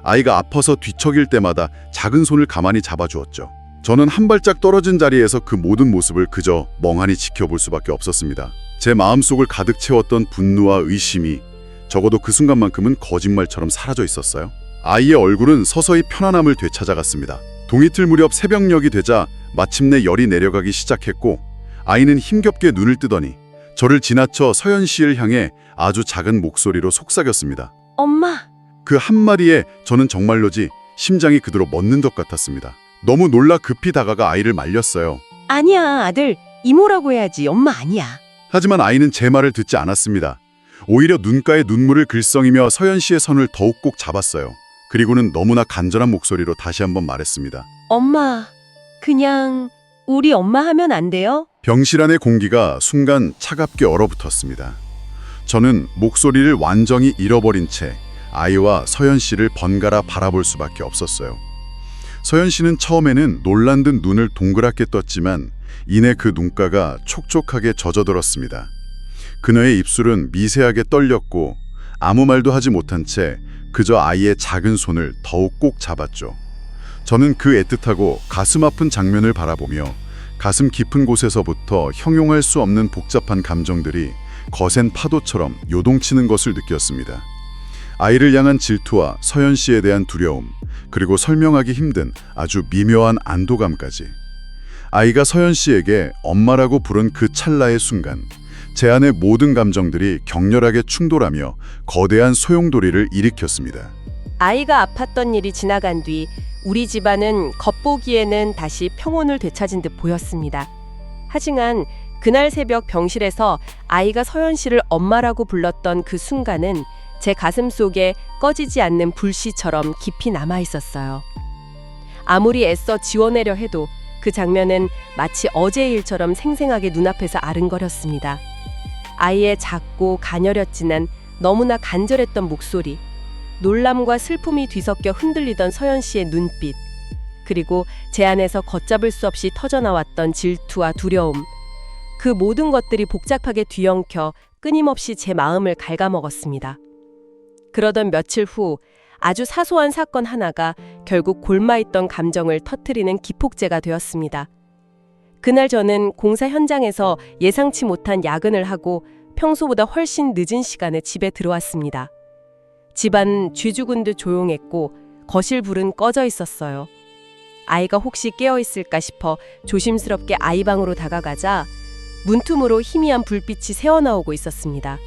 아이가 아파서 뒤척일 때마다 작은 손을 가만히 잡아주었죠. 저는 한 발짝 떨어진 자리에서 그 모든 모습을 그저 멍하니 지켜볼 수밖에 없었습니다. 제 마음속을 가득 채웠던 분노와 의심이 적어도 그 순간만큼은 거짓말처럼 사라져 있었어요. 아이의 얼굴은 서서히 편안함을 되찾아갔습니다. 동이틀 무렵 새벽녘이 되자 마침내 열이 내려가기 시작했고 아이는 힘겹게 눈을 뜨더니 저를 지나쳐 서연 씨를 향해 아주 작은 목소리로 속삭였습니다. 엄마. 그 한마디에 저는 정말로지 심장이 그대로 멎는 것 같았습니다. 너무 놀라 급히 다가가 아이를 말렸어요. 아니야, 아들. 이모라고 해야지. 엄마 아니야. 하지만 아이는 제 말을 듣지 않았습니다. 오히려 눈가에 눈물을 글썽이며 서연 씨의 손을 더욱 꼭 잡았어요. 그리고는 너무나 간절한 목소리로 다시 한번 말했습니다. 엄마, 그냥 우리 엄마 하면 안 돼요? 병실 안의 공기가 순간 차갑게 얼어붙었습니다. 저는 목소리를 완전히 잃어버린 채 아이와 서연 씨를 번갈아 바라볼 수밖에 없었어요. 서연 씨는 처음에는 놀란 듯 눈을 동그랗게 떴지만 이내 그 눈가가 촉촉하게 젖어들었습니다. 그녀의 입술은 미세하게 떨렸고 아무 말도 하지 못한 채 그저 아이의 작은 손을 더욱 꼭 잡았죠. 저는 그 애틋하고 가슴 아픈 장면을 바라보며 가슴 깊은 곳에서부터 형용할 수 없는 복잡한 감정들이 거센 파도처럼 요동치는 것을 느꼈습니다. 아이를 향한 질투와 서연 씨에 대한 두려움, 그리고 설명하기 힘든 아주 미묘한 안도감까지. 아이가 서연 씨에게 엄마라고 부른 그 찰나의 순간, 제 안의 모든 감정들이 격렬하게 충돌하며 거대한 소용돌이를 일으켰습니다. 아이가 아팠던 일이 지나간 뒤 우리 집안은 겉보기에는 다시 평온을 되찾은 듯 보였습니다. 하지만 그날 새벽 병실에서 아이가 서연 씨를 엄마라고 불렀던 그 순간은 제 가슴 속에 꺼지지 않는 불씨처럼 깊이 남아 있었어요. 아무리 애써 지워내려 해도 그 장면은 마치 어제의 일처럼 생생하게 눈앞에서 아른거렸습니다. 아이의 작고 가녀렸지만 너무나 간절했던 목소리, 놀람과 슬픔이 뒤섞여 흔들리던 서연 씨의 눈빛, 그리고 제 안에서 걷잡을 수 없이 터져나왔던 질투와 두려움, 그 모든 것들이 복잡하게 뒤엉켜 끊임없이 제 마음을 갉아먹었습니다. 그러던 며칠 후 아주 사소한 사건 하나가 결국 골마있던 감정을 터뜨리는 기폭제가 되었습니다. 그날 저는 공사 현장에서 예상치 못한 야근을 하고 평소보다 훨씬 늦은 시간에 집에 들어왔습니다. 집안 쥐죽은 듯 조용했고 거실 불은 꺼져 있었어요. 아이가 혹시 깨어 있을까 싶어 조심스럽게 아이 방으로 다가가자 문틈으로 희미한 불빛이 새어나오고 있었습니다.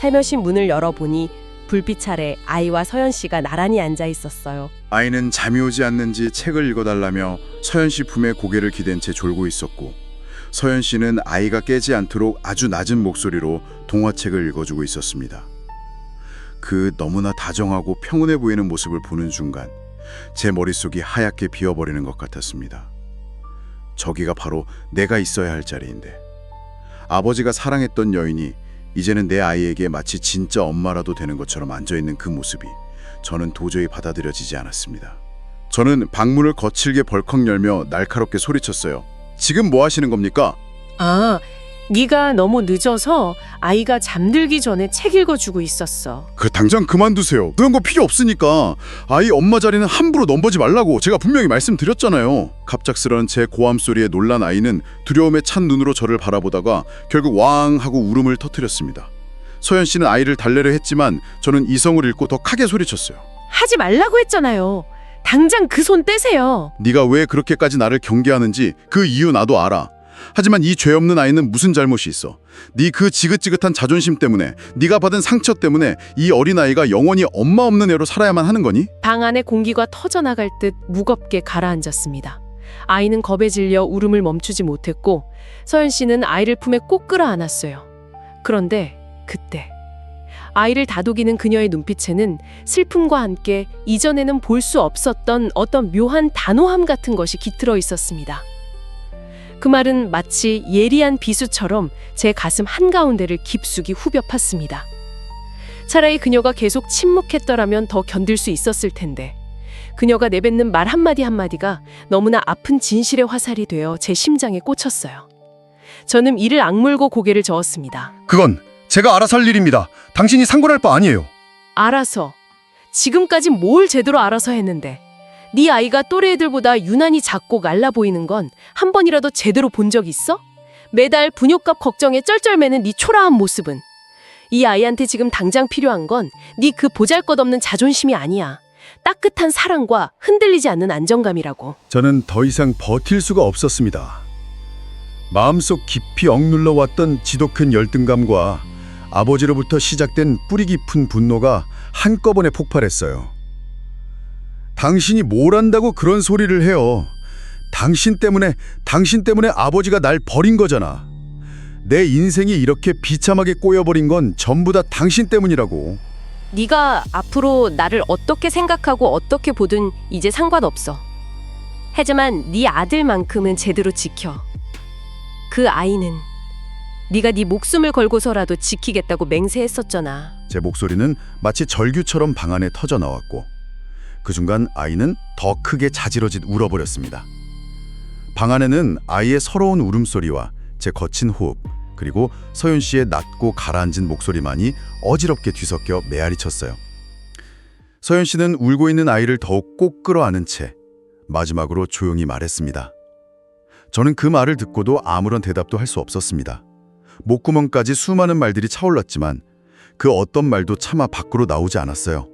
살며시 문을 열어보니 불빛 아래 아이와 서연 씨가 나란히 앉아 있었어요. 아이는 잠이 오지 않는지 책을 읽어달라며 서연 씨 품에 고개를 기댄 채 졸고 있었고, 서연 씨는 아이가 깨지 않도록 아주 낮은 목소리로 동화책을 읽어주고 있었습니다. 그 너무나 다정하고 평온해 보이는 모습을 보는 순간 제 머릿속이 하얗게 비어버리는 것 같았습니다. 저기가 바로 내가 있어야 할 자리인데, 아버지가 사랑했던 여인이 이제는 내 아이에게 마치 진짜 엄마라도 되는 것처럼 앉아있는 그 모습이 저는 도저히 받아들여지지 않았습니다. 저는 방문을 거칠게 벌컥 열며 날카롭게 소리쳤어요. 지금 뭐 하시는 겁니까? 아, 네가 너무 늦어서 아이가 잠들기 전에 책 읽어주고 있었어. 당장 그만두세요. 그런 거 필요 없으니까. 아이 엄마 자리는 함부로 넘보지 말라고 제가 분명히 말씀드렸잖아요. 갑작스런 제 고함 소리에 놀란 아이는 두려움에 찬 눈으로 저를 바라보다가 결국 왕 하고 울음을 터뜨렸습니다. 서연 씨는 아이를 달래려 했지만 저는 이성을 잃고 더 크게 소리쳤어요. 하지 말라고 했잖아요. 당장 그 손 떼세요. 네가 왜 그렇게까지 나를 경계하는지 그 이유 나도 알아. 하지만 이 죄 없는 아이는 무슨 잘못이 있어? 네 그 지긋지긋한 자존심 때문에, 네가 받은 상처 때문에 이 어린아이가 영원히 엄마 없는 애로 살아야만 하는 거니? 방 안의 공기가 터져나갈 듯 무겁게 가라앉았습니다. 아이는 겁에 질려 울음을 멈추지 못했고 서연 씨는 아이를 품에 꼭 끌어안았어요. 그런데 그때 아이를 다독이는 그녀의 눈빛에는 슬픔과 함께 이전에는 볼 수 없었던 어떤 묘한 단호함 같은 것이 깃들어 있었습니다. 그 말은 마치 예리한 비수처럼 제 가슴 한가운데를 깊숙이 후벼 팠습니다. 차라리 그녀가 계속 침묵했더라면 더 견딜 수 있었을 텐데, 그녀가 내뱉는 말 한마디 한마디가 너무나 아픈 진실의 화살이 되어 제 심장에 꽂혔어요. 저는 이를 악물고 고개를 저었습니다. 그건 제가 알아서 할 일입니다. 당신이 상관할 바 아니에요. 알아서? 지금까지 뭘 제대로 알아서 했는데? 네 아이가 또래 애들보다 유난히 작고 말라 보이는 건 한 번이라도 제대로 본 적 있어? 매달 분유값 걱정에 쩔쩔매는 네 초라한 모습은. 이 아이한테 지금 당장 필요한 건 네 그 보잘것없는 자존심이 아니야. 따뜻한 사랑과 흔들리지 않는 안정감이라고. 저는 더 이상 버틸 수가 없었습니다. 마음속 깊이 억눌러 왔던 지독한 열등감과 아버지로부터 시작된 뿌리 깊은 분노가 한꺼번에 폭발했어요. 당신이 뭘 안다고 그런 소리를 해요. 당신 때문에 아버지가 날 버린 거잖아. 내 인생이 이렇게 비참하게 꼬여버린 건 전부 다 당신 때문이라고. 네가 앞으로 나를 어떻게 생각하고 어떻게 보든 이제 상관없어. 하지만 네 아들만큼은 제대로 지켜. 그 아이는 네가 네 목숨을 걸고서라도 지키겠다고 맹세했었잖아. 제 목소리는 마치 절규처럼 방 안에 터져 나왔고 그 순간 아이는 더 크게 자지러짓 울어버렸습니다. 방 안에는 아이의 서러운 울음소리와 제 거친 호흡 그리고 서윤 씨의 낮고 가라앉은 목소리만이 어지럽게 뒤섞여 메아리 쳤어요. 서윤 씨는 울고 있는 아이를 더욱 꼭 끌어안은 채 마지막으로 조용히 말했습니다. 저는 그 말을 듣고도 아무런 대답도 할 수 없었습니다. 목구멍까지 수많은 말들이 차올랐지만 그 어떤 말도 차마 밖으로 나오지 않았어요.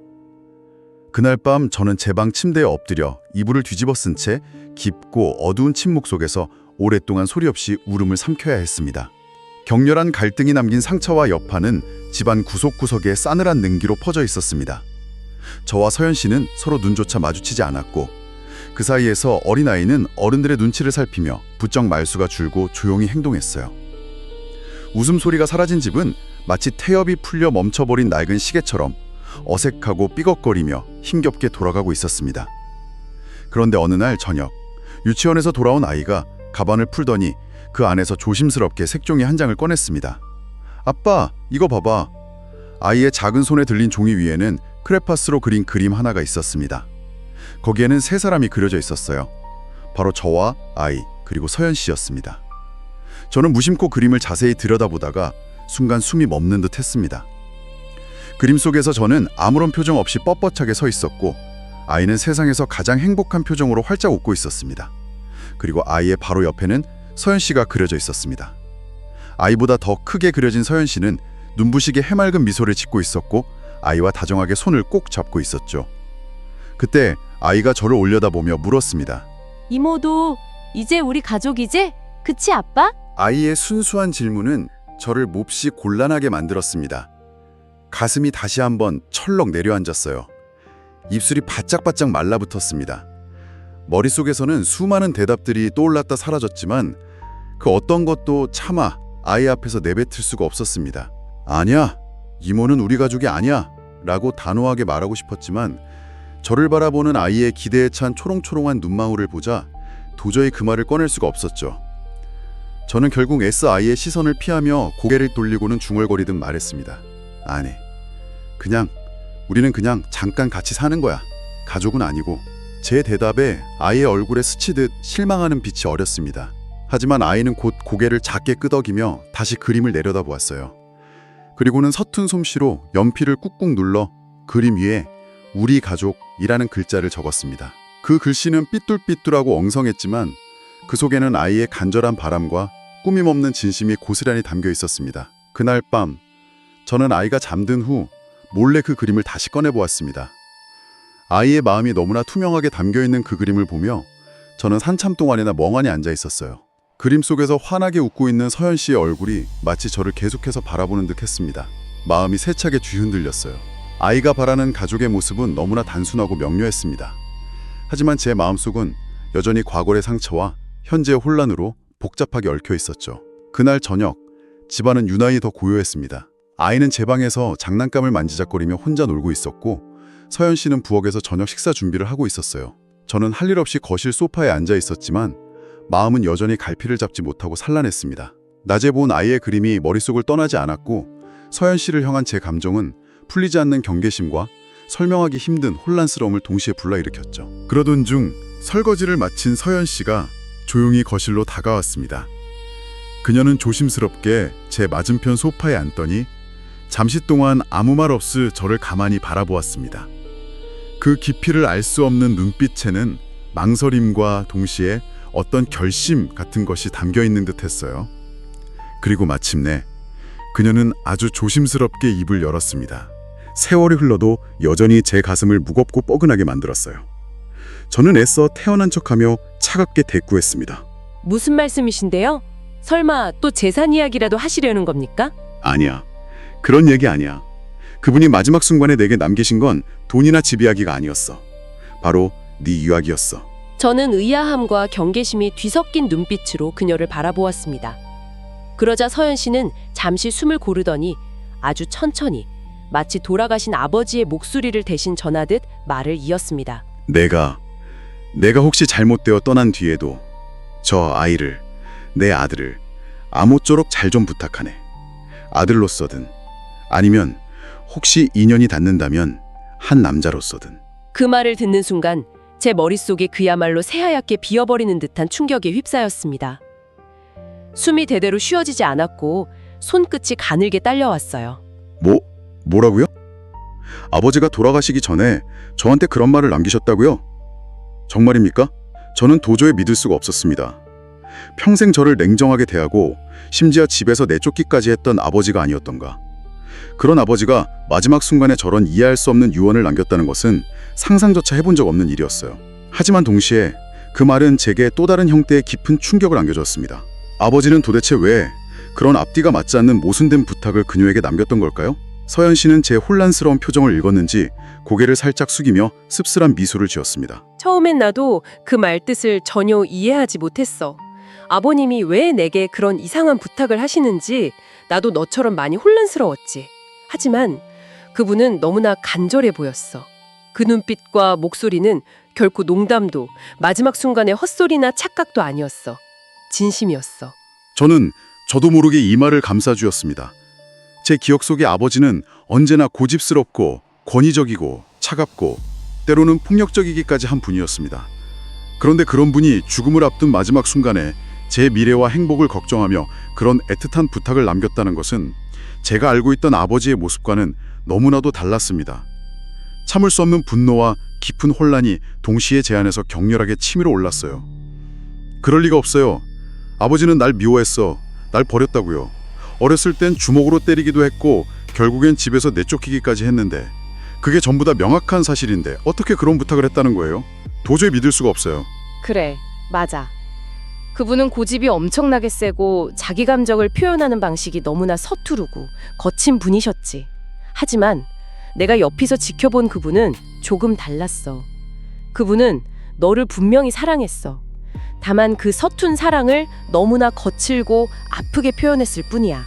그날 밤 저는 제 방 침대에 엎드려 이불을 뒤집어 쓴 채 깊고 어두운 침묵 속에서 오랫동안 소리 없이 울음을 삼켜야 했습니다. 격렬한 갈등이 남긴 상처와 여파는 집안 구석구석에 싸늘한 능기로 퍼져 있었습니다. 저와 서연 씨는 서로 눈조차 마주치지 않았고 그 사이에서 어린아이는 어른들의 눈치를 살피며 부쩍 말수가 줄고 조용히 행동했어요. 웃음소리가 사라진 집은 마치 태엽이 풀려 멈춰버린 낡은 시계처럼 어색하고 삐걱거리며 힘겹게 돌아가고 있었습니다. 그런데 어느 날 저녁, 유치원에서 돌아온 아이가 가방을 풀더니 그 안에서 조심스럽게 색종이 한 장을 꺼냈습니다. 아빠, 이거 봐봐. 아이의 작은 손에 들린 종이 위에는 크레파스로 그린 그림 하나가 있었습니다. 거기에는 세 사람이 그려져 있었어요. 바로 저와 아이, 그리고 서연 씨였습니다. 저는 무심코 그림을 자세히 들여다보다가 순간 숨이 멎는 듯 했습니다. 그림 속에서 저는 아무런 표정 없이 뻣뻣하게 서 있었고 아이는 세상에서 가장 행복한 표정으로 활짝 웃고 있었습니다. 그리고 아이의 바로 옆에는 서연 씨가 그려져 있었습니다. 아이보다 더 크게 그려진 서연 씨는 눈부시게 해맑은 미소를 짓고 있었고 아이와 다정하게 손을 꼭 잡고 있었죠. 그때 아이가 저를 올려다보며 물었습니다. 이모도 이제 우리 가족이지? 그치 아빠? 아이의 순수한 질문은 저를 몹시 곤란하게 만들었습니다. 가슴이 다시 한번 철렁 내려앉았어요. 입술이 바짝바짝 말라붙었습니다. 머릿속에서는 수많은 대답들이 떠올랐다 사라졌지만 그 어떤 것도 차마 아이 앞에서 내뱉을 수가 없었습니다. 아니야, 이모는 우리 가족이 아니야 라고 단호하게 말하고 싶었지만 저를 바라보는 아이의 기대에 찬 초롱초롱한 눈망울을 보자 도저히 그 말을 꺼낼 수가 없었죠. 저는 결국 애써 아이의 시선을 피하며 고개를 돌리고는 중얼거리듯 말했습니다. 아니, 우리는 그냥 잠깐 같이 사는 거야. 가족은 아니고. 제 대답에 아이의 얼굴에 스치듯 실망하는 빛이 어렸습니다. 하지만 아이는 곧 고개를 작게 끄덕이며 다시 그림을 내려다보았어요. 그리고는 서툰 솜씨로 연필을 꾹꾹 눌러 그림 위에 우리 가족이라는 글자를 적었습니다. 그 글씨는 삐뚤삐뚤하고 엉성했지만 그 속에는 아이의 간절한 바람과 꾸밈없는 진심이 고스란히 담겨 있었습니다. 그날 밤 저는 아이가 잠든 후 몰래 그 그림을 다시 꺼내보았습니다. 아이의 마음이 너무나 투명하게 담겨있는 그 그림을 보며 저는 한참 동안이나 멍하니 앉아 있었어요. 그림 속에서 환하게 웃고 있는 서연 씨의 얼굴이 마치 저를 계속해서 바라보는 듯 했습니다. 마음이 세차게 뒤흔들렸어요. 아이가 바라는 가족의 모습은 너무나 단순하고 명료했습니다. 하지만 제 마음속은 여전히 과거의 상처와 현재의 혼란으로 복잡하게 얽혀 있었죠. 그날 저녁, 집안은 유난히 더 고요했습니다. 아이는 제 방에서 장난감을 만지작거리며 혼자 놀고 있었고 서연 씨는 부엌에서 저녁 식사 준비를 하고 있었어요. 저는 할 일 없이 거실 소파에 앉아 있었지만 마음은 여전히 갈피를 잡지 못하고 산란했습니다. 낮에 본 아이의 그림이 머릿속을 떠나지 않았고 서연 씨를 향한 제 감정은 풀리지 않는 경계심과 설명하기 힘든 혼란스러움을 동시에 불러일으켰죠. 그러던 중 설거지를 마친 서연 씨가 조용히 거실로 다가왔습니다. 그녀는 조심스럽게 제 맞은편 소파에 앉더니 잠시 동안 아무 말 없이 저를 가만히 바라보았습니다. 그 깊이를 알 수 없는 눈빛에는 망설임과 동시에 어떤 결심 같은 것이 담겨 있는 듯 했어요. 그리고 마침내 그녀는 아주 조심스럽게 입을 열었습니다. 세월이 흘러도 여전히 제 가슴을 무겁고 뻐근하게 만들었어요. 저는 애써 태어난 척하며 차갑게 대꾸했습니다. 무슨 말씀이신데요? 설마 또 재산 이야기라도 하시려는 겁니까? 아니야. 그런 얘기 아니야. 그분이 마지막 순간에 내게 남기신 건 돈이나 집 이야기가 아니었어. 바로 네 유학이었어. 저는 의아함과 경계심이 뒤섞인 눈빛으로 그녀를 바라보았습니다. 그러자 서연 씨는 잠시 숨을 고르더니 아주 천천히 마치 돌아가신 아버지의 목소리를 대신 전하듯 말을 이었습니다. 내가 혹시 잘못되어 떠난 뒤에도 저 아이를, 내 아들을 아무쪼록 잘 좀 부탁하네. 아들로서든 아니면 혹시 인연이 닿는다면 한 남자로서든. 그 말을 듣는 순간 제 머릿속이 그야말로 새하얗게 비어버리는 듯한 충격에 휩싸였습니다. 숨이 대대로 쉬어지지 않았고 손끝이 가늘게 딸려왔어요. 뭐라고요? 아버지가 돌아가시기 전에 저한테 그런 말을 남기셨다고요? 정말입니까? 저는 도저히 믿을 수가 없었습니다. 평생 저를 냉정하게 대하고 심지어 집에서 내쫓기까지 했던 아버지가 아니었던가. 그런 아버지가 마지막 순간에 저런 이해할 수 없는 유언을 남겼다는 것은 상상조차 해본 적 없는 일이었어요. 하지만 동시에 그 말은 제게 또 다른 형태의 깊은 충격을 안겨줬습니다. 아버지는 도대체 왜 그런 앞뒤가 맞지 않는 모순된 부탁을 그녀에게 남겼던 걸까요? 서연 씨는 제 혼란스러운 표정을 읽었는지 고개를 살짝 숙이며 씁쓸한 미소를 지었습니다. 처음엔 나도 그 말 뜻을 전혀 이해하지 못했어. 아버님이 왜 내게 그런 이상한 부탁을 하시는지 나도 너처럼 많이 혼란스러웠지. 하지만 그분은 너무나 간절해 보였어. 그 눈빛과 목소리는 결코 농담도 마지막 순간의 헛소리나 착각도 아니었어. 진심이었어. 저도 모르게 이 말을 감싸주었습니다. 제 기억 속의 아버지는 언제나 고집스럽고 권위적이고 차갑고 때로는 폭력적이기까지 한 분이었습니다. 그런데 그런 분이 죽음을 앞둔 마지막 순간에 제 미래와 행복을 걱정하며 그런 애틋한 부탁을 남겼다는 것은 제가 알고 있던 아버지의 모습과는 너무나도 달랐습니다. 참을 수 없는 분노와 깊은 혼란이 동시에 제 안에서 격렬하게 치밀어 올랐어요. 그럴 리가 없어요. 아버지는 날 미워했어. 날 버렸다고요. 어렸을 땐 주먹으로 때리기도 했고 결국엔 집에서 내쫓기기까지 했는데 그게 전부 다 명확한 사실인데 어떻게 그런 부탁을 했다는 거예요? 도저히 믿을 수가 없어요. 그래, 맞아. 그분은 고집이 엄청나게 세고 자기 감정을 표현하는 방식이 너무나 서투르고 거친 분이셨지. 하지만 내가 옆에서 지켜본 그분은 조금 달랐어. 그분은 너를 분명히 사랑했어. 다만 그 서툰 사랑을 너무나 거칠고 아프게 표현했을 뿐이야.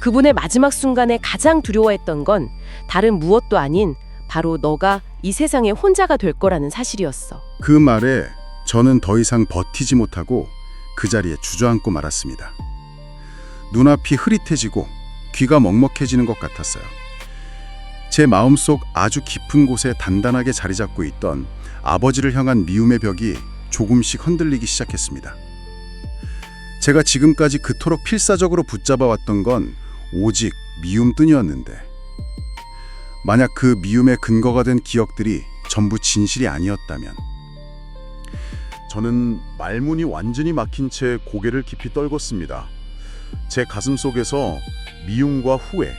그분의 마지막 순간에 가장 두려워했던 건 다른 무엇도 아닌 바로 너가 이 세상에 혼자가 될 거라는 사실이었어. 그 말에 저는 더 이상 버티지 못하고 그 자리에 주저앉고 말았습니다. 눈앞이 흐릿해지고 귀가 먹먹해지는 것 같았어요. 제 마음속 아주 깊은 곳에 단단하게 자리 잡고 있던 아버지를 향한 미움의 벽이 조금씩 흔들리기 시작했습니다. 제가 지금까지 그토록 필사적으로 붙잡아왔던 건 오직 미움뿐이었는데 만약 그 미움의 근거가 된 기억들이 전부 진실이 아니었다면 저는 말문이 완전히 막힌 채 고개를 깊이 떨궜습니다. 제 가슴 속에서 미움과 후회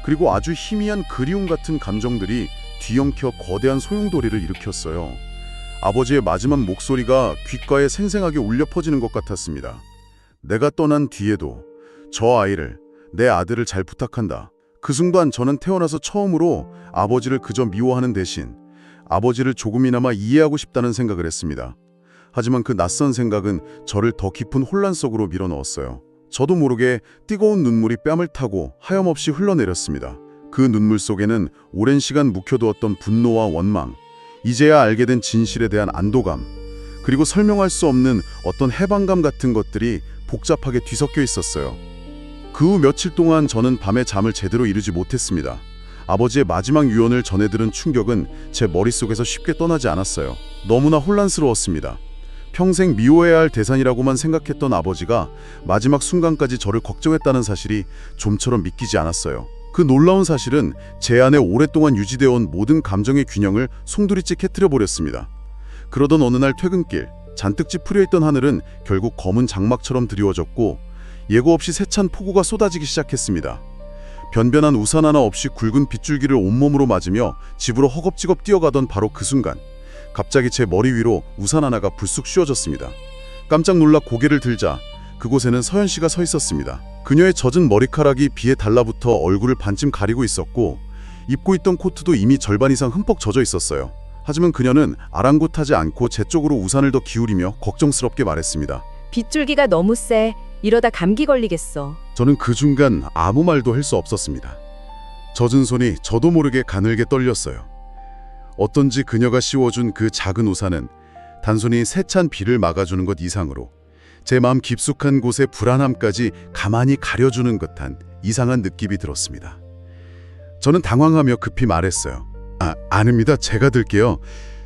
그리고 아주 희미한 그리움 같은 감정들이 뒤엉켜 거대한 소용돌이를 일으켰어요. 아버지의 마지막 목소리가 귓가에 생생하게 울려 퍼지는 것 같았습니다. 내가 떠난 뒤에도 저 아이를, 내 아들을 잘 부탁한다. 그 순간 저는 태어나서 처음으로 아버지를 그저 미워하는 대신 아버지를 조금이나마 이해하고 싶다는 생각을 했습니다. 하지만 그 낯선 생각은 저를 더 깊은 혼란 속으로 밀어넣었어요. 저도 모르게 뜨거운 눈물이 뺨을 타고 하염없이 흘러내렸습니다. 그 눈물 속에는 오랜 시간 묵혀두었던 분노와 원망, 이제야 알게 된 진실에 대한 안도감, 그리고 설명할 수 없는 어떤 해방감 같은 것들이 복잡하게 뒤섞여 있었어요. 그 후 며칠 동안 저는 밤에 잠을 제대로 이루지 못했습니다. 아버지의 마지막 유언을 전해 들은 충격은 제 머릿속에서 쉽게 떠나지 않았어요. 너무나 혼란스러웠습니다. 평생 미워해야 할 대상이라고만 생각했던 아버지가 마지막 순간까지 저를 걱정했다는 사실이 좀처럼 믿기지 않았어요. 그 놀라운 사실은 제 안에 오랫동안 유지되어 온 모든 감정의 균형을 송두리째 깨트려 버렸습니다. 그러던 어느 날 퇴근길, 잔뜩 찌푸려있던 하늘은 결국 검은 장막처럼 드리워졌고 예고 없이 세찬 폭우가 쏟아지기 시작했습니다. 변변한 우산 하나 없이 굵은 빗줄기를 온몸으로 맞으며 집으로 허겁지겁 뛰어가던 바로 그 순간 갑자기 제 머리 위로 우산 하나가 불쑥 씌워졌습니다. 깜짝 놀라 고개를 들자 그곳에는 서연 씨가 서 있었습니다. 그녀의 젖은 머리카락이 비에 달라붙어 얼굴을 반쯤 가리고 있었고 입고 있던 코트도 이미 절반 이상 흠뻑 젖어 있었어요. 하지만 그녀는 아랑곳하지 않고 제 쪽으로 우산을 더 기울이며 걱정스럽게 말했습니다. 빗줄기가 너무 세. 이러다 감기 걸리겠어. 저는 그 순간 아무 말도 할 수 없었습니다. 젖은 손이 저도 모르게 가늘게 떨렸어요. 어떤지 그녀가 씌워준 그 작은 우산은 단순히 세찬 비를 막아주는 것 이상으로 제 마음 깊숙한 곳의 불안함까지 가만히 가려주는 듯한 이상한 느낌이 들었습니다. 저는 당황하며 급히 말했어요. 아닙니다. 제가 들게요.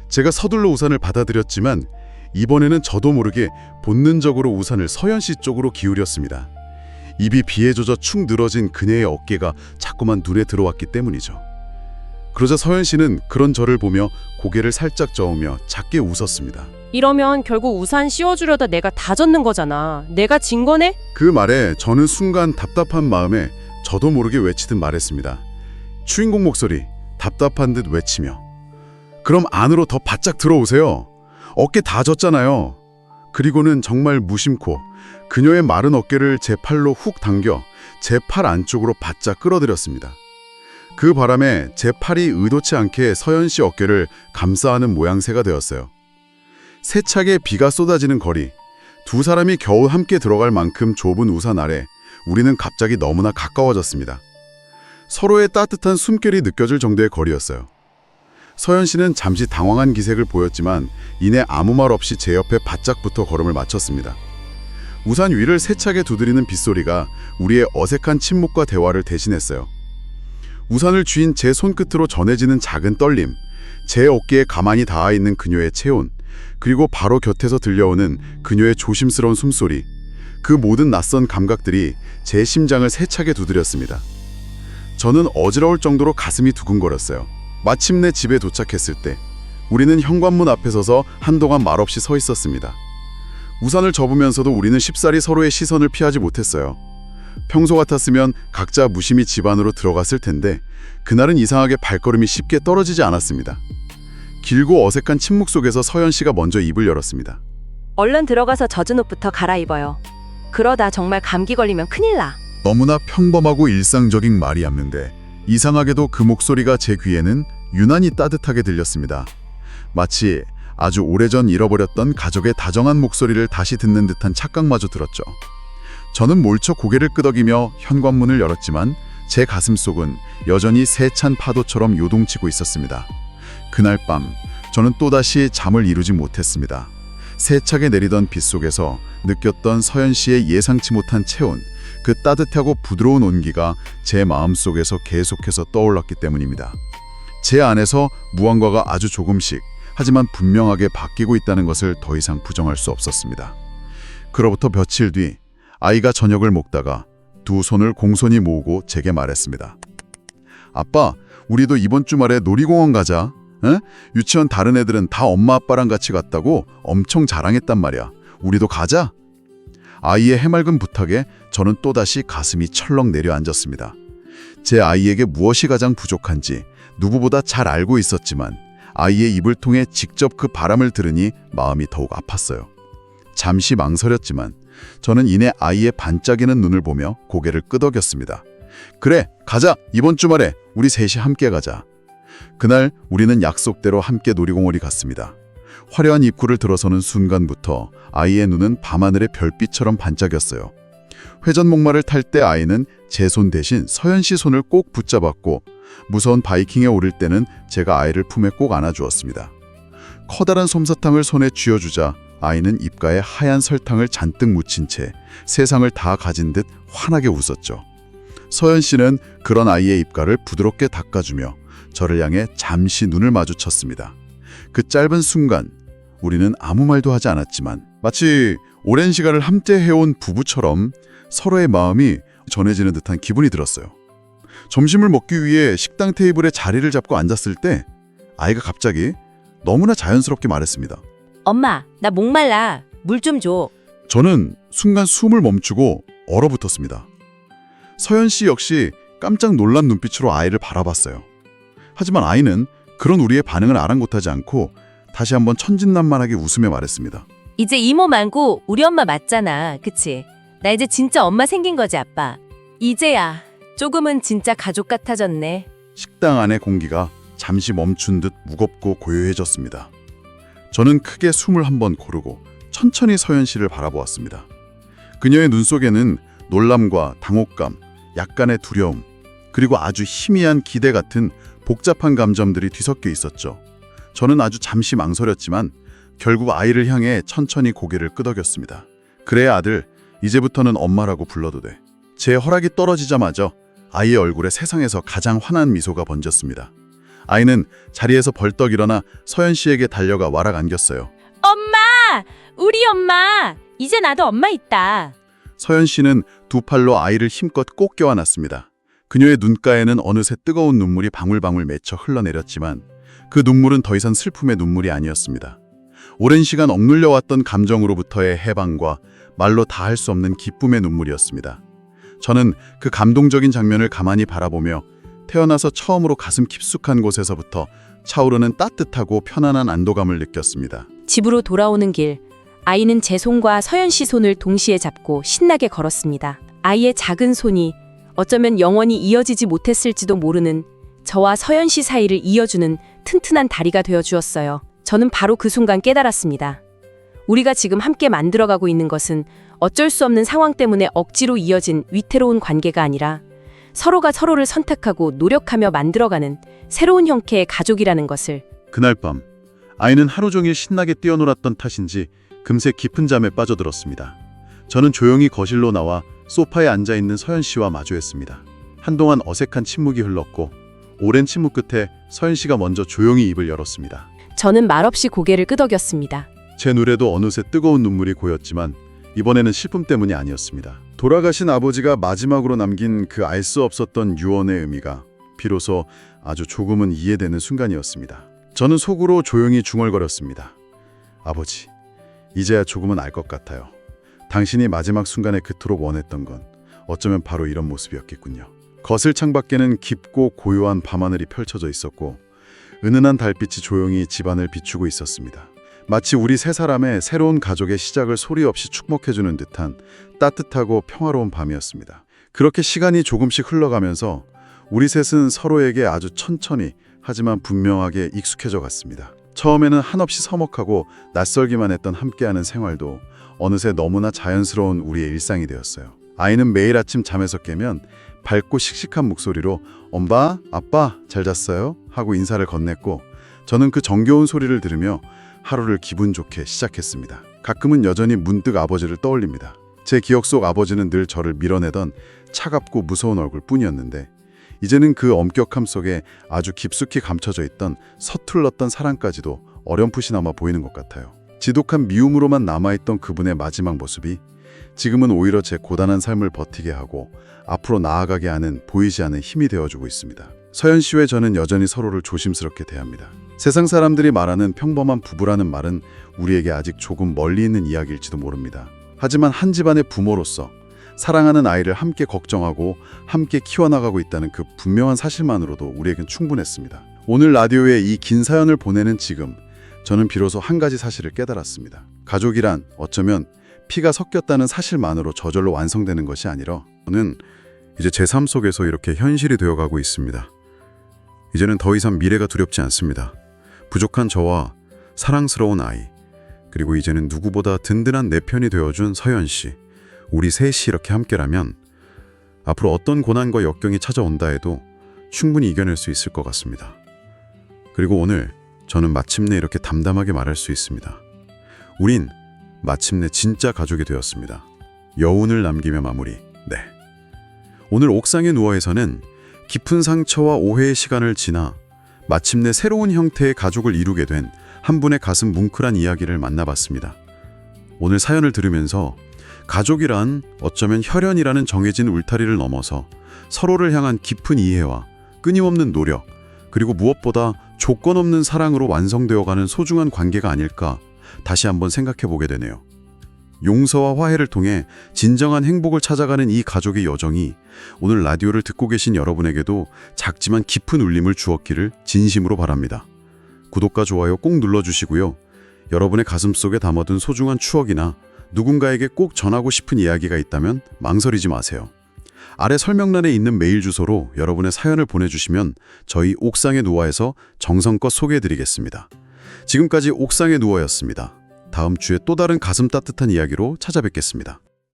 제가 서둘러 우산을 받아들였지만 이번에는 저도 모르게 본능적으로 우산을 서연 씨 쪽으로 기울였습니다. 입이 비에 젖어 축 늘어진 그녀의 어깨가 자꾸만 눈에 들어왔기 때문이죠. 그러자 서연 씨는 그런 저를 보며 고개를 살짝 저으며 작게 웃었습니다. 이러면 결국 우산 씌워주려다 내가 다 젖는 거잖아. 내가 진 거네? 그 말에 저는 순간 답답한 마음에 저도 모르게 외치듯 말했습니다. 주인공 목소리 답답한 듯 외치며 그럼 안으로 더 바짝 들어오세요. 어깨 다 젖잖아요. 그리고는 정말 무심코 그녀의 마른 어깨를 제 팔로 훅 당겨 제 팔 안쪽으로 바짝 끌어들였습니다. 그 바람에 제 팔이 의도치 않게 서연 씨 어깨를 감싸안은 모양새가 되었어요. 세차게 비가 쏟아지는 거리, 두 사람이 겨우 함께 들어갈 만큼 좁은 우산 아래 우리는 갑자기 너무나 가까워졌습니다. 서로의 따뜻한 숨결이 느껴질 정도의 거리였어요. 서연 씨는 잠시 당황한 기색을 보였지만 이내 아무 말 없이 제 옆에 바짝 붙어 걸음을 마쳤습니다. 우산 위를 세차게 두드리는 빗소리가 우리의 어색한 침묵과 대화를 대신했어요. 우산을 쥐인 제 손끝으로 전해지는 작은 떨림, 제 어깨에 가만히 닿아있는 그녀의 체온, 그리고 바로 곁에서 들려오는 그녀의 조심스러운 숨소리, 그 모든 낯선 감각들이 제 심장을 세차게 두드렸습니다. 저는 어지러울 정도로 가슴이 두근거렸어요. 마침내 집에 도착했을 때 우리는 현관문 앞에 서서 한동안 말없이 서 있었습니다. 우산을 접으면서도 우리는 쉽사리 서로의 시선을 피하지 못했어요. 평소 같았으면 각자 무심히 집 안으로 들어갔을 텐데 그날은 이상하게 발걸음이 쉽게 떨어지지 않았습니다. 길고 어색한 침묵 속에서 서연 씨가 먼저 입을 열었습니다. 얼른 들어가서 젖은 옷부터 갈아입어요. 그러다 정말 감기 걸리면 큰일 나. 너무나 평범하고 일상적인 말이었는데 이상하게도 그 목소리가 제 귀에는 유난히 따뜻하게 들렸습니다. 마치 아주 오래전 잃어버렸던 가족의 다정한 목소리를 다시 듣는 듯한 착각마저 들었죠. 저는 몰쳐 고개를 끄덕이며 현관문을 열었지만 제 가슴속은 여전히 세찬 파도처럼 요동치고 있었습니다. 그날 밤 저는 또다시 잠을 이루지 못했습니다. 세차게 내리던 빗속에서 느꼈던 서연 씨의 예상치 못한 체온, 그 따뜻하고 부드러운 온기가 제 마음속에서 계속해서 떠올랐기 때문입니다. 제 안에서 무언가가 아주 조금씩 하지만 분명하게 바뀌고 있다는 것을 더 이상 부정할 수 없었습니다. 그로부터 며칠 뒤 아이가 저녁을 먹다가 두 손을 공손히 모으고 제게 말했습니다. 아빠, 우리도 이번 주말에 놀이공원 가자. 에? 유치원 다른 애들은 다 엄마 아빠랑 같이 갔다고 엄청 자랑했단 말이야. 우리도 가자. 아이의 해맑은 부탁에 저는 또다시 가슴이 철렁 내려앉았습니다. 제 아이에게 무엇이 가장 부족한지 누구보다 잘 알고 있었지만 아이의 입을 통해 직접 그 바람을 들으니 마음이 더욱 아팠어요. 잠시 망설였지만 저는 이내 아이의 반짝이는 눈을 보며 고개를 끄덕였습니다. 그래, 가자. 이번 주말에 우리 셋이 함께 가자. 그날 우리는 약속대로 함께 놀이공원에 갔습니다. 화려한 입구를 들어서는 순간부터 아이의 눈은 밤하늘의 별빛처럼 반짝였어요. 회전목마를 탈 때 아이는 제 손 대신 서연 씨 손을 꼭 붙잡았고 무서운 바이킹에 오를 때는 제가 아이를 품에 꼭 안아주었습니다. 커다란 솜사탕을 손에 쥐어주자 아이는 입가에 하얀 설탕을 잔뜩 묻힌 채 세상을 다 가진 듯 환하게 웃었죠. 서연 씨는 그런 아이의 입가를 부드럽게 닦아주며 저를 향해 잠시 눈을 마주쳤습니다. 그 짧은 순간 우리는 아무 말도 하지 않았지만 마치 오랜 시간을 함께 해온 부부처럼 서로의 마음이 전해지는 듯한 기분이 들었어요. 점심을 먹기 위해 식당 테이블에 자리를 잡고 앉았을 때 아이가 갑자기 너무나 자연스럽게 말했습니다. 엄마, 나 목말라. 물 좀 줘. 저는 순간 숨을 멈추고 얼어붙었습니다. 서연 씨 역시 깜짝 놀란 눈빛으로 아이를 바라봤어요. 하지만 아이는 그런 우리의 반응을 아랑곳하지 않고 다시 한번 천진난만하게 웃으며 말했습니다. 이제 이모 말고 우리 엄마 맞잖아. 그치? 나 이제 진짜 엄마 생긴 거지, 아빠. 이제야 조금은 진짜 가족 같아졌네. 식당 안의 공기가 잠시 멈춘 듯 무겁고 고요해졌습니다. 저는 크게 숨을 한번 고르고 천천히 서연 씨를 바라보았습니다. 그녀의 눈 속에는 놀람과 당혹감, 약간의 두려움, 그리고 아주 희미한 기대 같은 복잡한 감정들이 뒤섞여 있었죠. 저는 아주 잠시 망설였지만 결국 아이를 향해 천천히 고개를 끄덕였습니다. 그래 아들, 이제부터는 엄마라고 불러도 돼. 제 허락이 떨어지자마자 아이의 얼굴에 세상에서 가장 환한 미소가 번졌습니다. 아이는 자리에서 벌떡 일어나 서연 씨에게 달려가 와락 안겼어요. 엄마! 우리 엄마! 이제 나도 엄마 있다. 서연 씨는 두 팔로 아이를 힘껏 꼭 껴안았습니다. 그녀의 눈가에는 어느새 뜨거운 눈물이 방울방울 맺혀 흘러내렸지만 그 눈물은 더 이상 슬픔의 눈물이 아니었습니다. 오랜 시간 억눌려왔던 감정으로부터의 해방과 말로 다 할 수 없는 기쁨의 눈물이었습니다. 저는 그 감동적인 장면을 가만히 바라보며 태어나서 처음으로 가슴 깊숙한 곳에서부터 차오르는 따뜻하고 편안한 안도감을 느꼈습니다. 집으로 돌아오는 길, 아이는 제 손과 서연 씨 손을 동시에 잡고 신나게 걸었습니다. 아이의 작은 손이 어쩌면 영원히 이어지지 못했을지도 모르는 저와 서연 씨 사이를 이어주는 튼튼한 다리가 되어주었어요. 저는 바로 그 순간 깨달았습니다. 우리가 지금 함께 만들어가고 있는 것은 어쩔 수 없는 상황 때문에 억지로 이어진 위태로운 관계가 아니라 서로가 서로를 선택하고 노력하며 만들어가는 새로운 형태의 가족이라는 것을. 그날 밤 아이는 하루 종일 신나게 뛰어놀았던 탓인지 금세 깊은 잠에 빠져들었습니다. 저는 조용히 거실로 나와 소파에 앉아있는 서연 씨와 마주했습니다. 한동안 어색한 침묵이 흘렀고 오랜 침묵 끝에 서연 씨가 먼저 조용히 입을 열었습니다. 저는 말없이 고개를 끄덕였습니다. 제 눈에도 어느새 뜨거운 눈물이 고였지만 이번에는 슬픔 때문이 아니었습니다. 돌아가신 아버지가 마지막으로 남긴 그 알 수 없었던 유언의 의미가 비로소 아주 조금은 이해되는 순간이었습니다. 저는 속으로 조용히 중얼거렸습니다. 아버지, 이제야 조금은 알 것 같아요. 당신이 마지막 순간에 그토록 원했던 건 어쩌면 바로 이런 모습이었겠군요. 거실 창밖에는 깊고 고요한 밤하늘이 펼쳐져 있었고 은은한 달빛이 조용히 집안을 비추고 있었습니다. 마치 우리 세 사람의 새로운 가족의 시작을 소리 없이 축복해주는 듯한 따뜻하고 평화로운 밤이었습니다. 그렇게 시간이 조금씩 흘러가면서 우리 셋은 서로에게 아주 천천히 하지만 분명하게 익숙해져 갔습니다. 처음에는 한없이 서먹하고 낯설기만 했던 함께하는 생활도 어느새 너무나 자연스러운 우리의 일상이 되었어요. 아이는 매일 아침 잠에서 깨면 밝고 씩씩한 목소리로 엄마, 아빠 잘 잤어요? 하고 인사를 건넸고 저는 그 정겨운 소리를 들으며 하루를 기분 좋게 시작했습니다. 가끔은 여전히 문득 아버지를 떠올립니다. 제 기억 속 아버지는 늘 저를 밀어내던 차갑고 무서운 얼굴뿐이었는데 이제는 그 엄격함 속에 아주 깊숙이 감춰져 있던 서툴렀던 사랑까지도 어렴풋이 남아 보이는 것 같아요. 지독한 미움으로만 남아있던 그분의 마지막 모습이 지금은 오히려 제 고단한 삶을 버티게 하고 앞으로 나아가게 하는 보이지 않는 힘이 되어주고 있습니다. 서연 씨와 저는 여전히 서로를 조심스럽게 대합니다. 세상 사람들이 말하는 평범한 부부라는 말은 우리에게 아직 조금 멀리 있는 이야기일지도 모릅니다. 하지만 한 집안의 부모로서 사랑하는 아이를 함께 걱정하고 함께 키워나가고 있다는 그 분명한 사실만으로도 우리에겐 충분했습니다. 오늘 라디오에 이 긴 사연을 보내는 지금 저는 비로소 한 가지 사실을 깨달았습니다. 가족이란 어쩌면 피가 섞였다는 사실만으로 저절로 완성되는 것이 아니라 저는 이제 제 삶 속에서 이렇게 현실이 되어가고 있습니다. 이제는 더 이상 미래가 두렵지 않습니다. 부족한 저와 사랑스러운 아이, 그리고 이제는 누구보다 든든한 내 편이 되어준 서연 씨, 우리 셋이 이렇게 함께라면 앞으로 어떤 고난과 역경이 찾아온다 해도 충분히 이겨낼 수 있을 것 같습니다. 그리고 오늘 저는 마침내 이렇게 담담하게 말할 수 있습니다. 우린 마침내 진짜 가족이 되었습니다. 여운을 남기며 마무리. 네. 오늘 옥상에 누워에서는 깊은 상처와 오해의 시간을 지나 마침내 새로운 형태의 가족을 이루게 된 한 분의 가슴 뭉클한 이야기를 만나봤습니다. 오늘 사연을 들으면서 가족이란 어쩌면 혈연이라는 정해진 울타리를 넘어서 서로를 향한 깊은 이해와 끊임없는 노력, 그리고 무엇보다 조건 없는 사랑으로 완성되어가는 소중한 관계가 아닐까 다시 한번 생각해 보게 되네요. 용서와 화해를 통해 진정한 행복을 찾아가는 이 가족의 여정이 오늘 라디오를 듣고 계신 여러분에게도 작지만 깊은 울림을 주었기를 진심으로 바랍니다. 구독과 좋아요 꼭 눌러주시고요. 여러분의 가슴속에 담아둔 소중한 추억이나 누군가에게 꼭 전하고 싶은 이야기가 있다면 망설이지 마세요. 아래 설명란에 있는 메일 주소로 여러분의 사연을 보내주시면 저희 옥상에 누워에서 정성껏 소개해드리겠습니다. 지금까지 옥상에 누워였습니다. 다음 주에 또 다른 가슴 따뜻한 이야기로 찾아뵙겠습니다.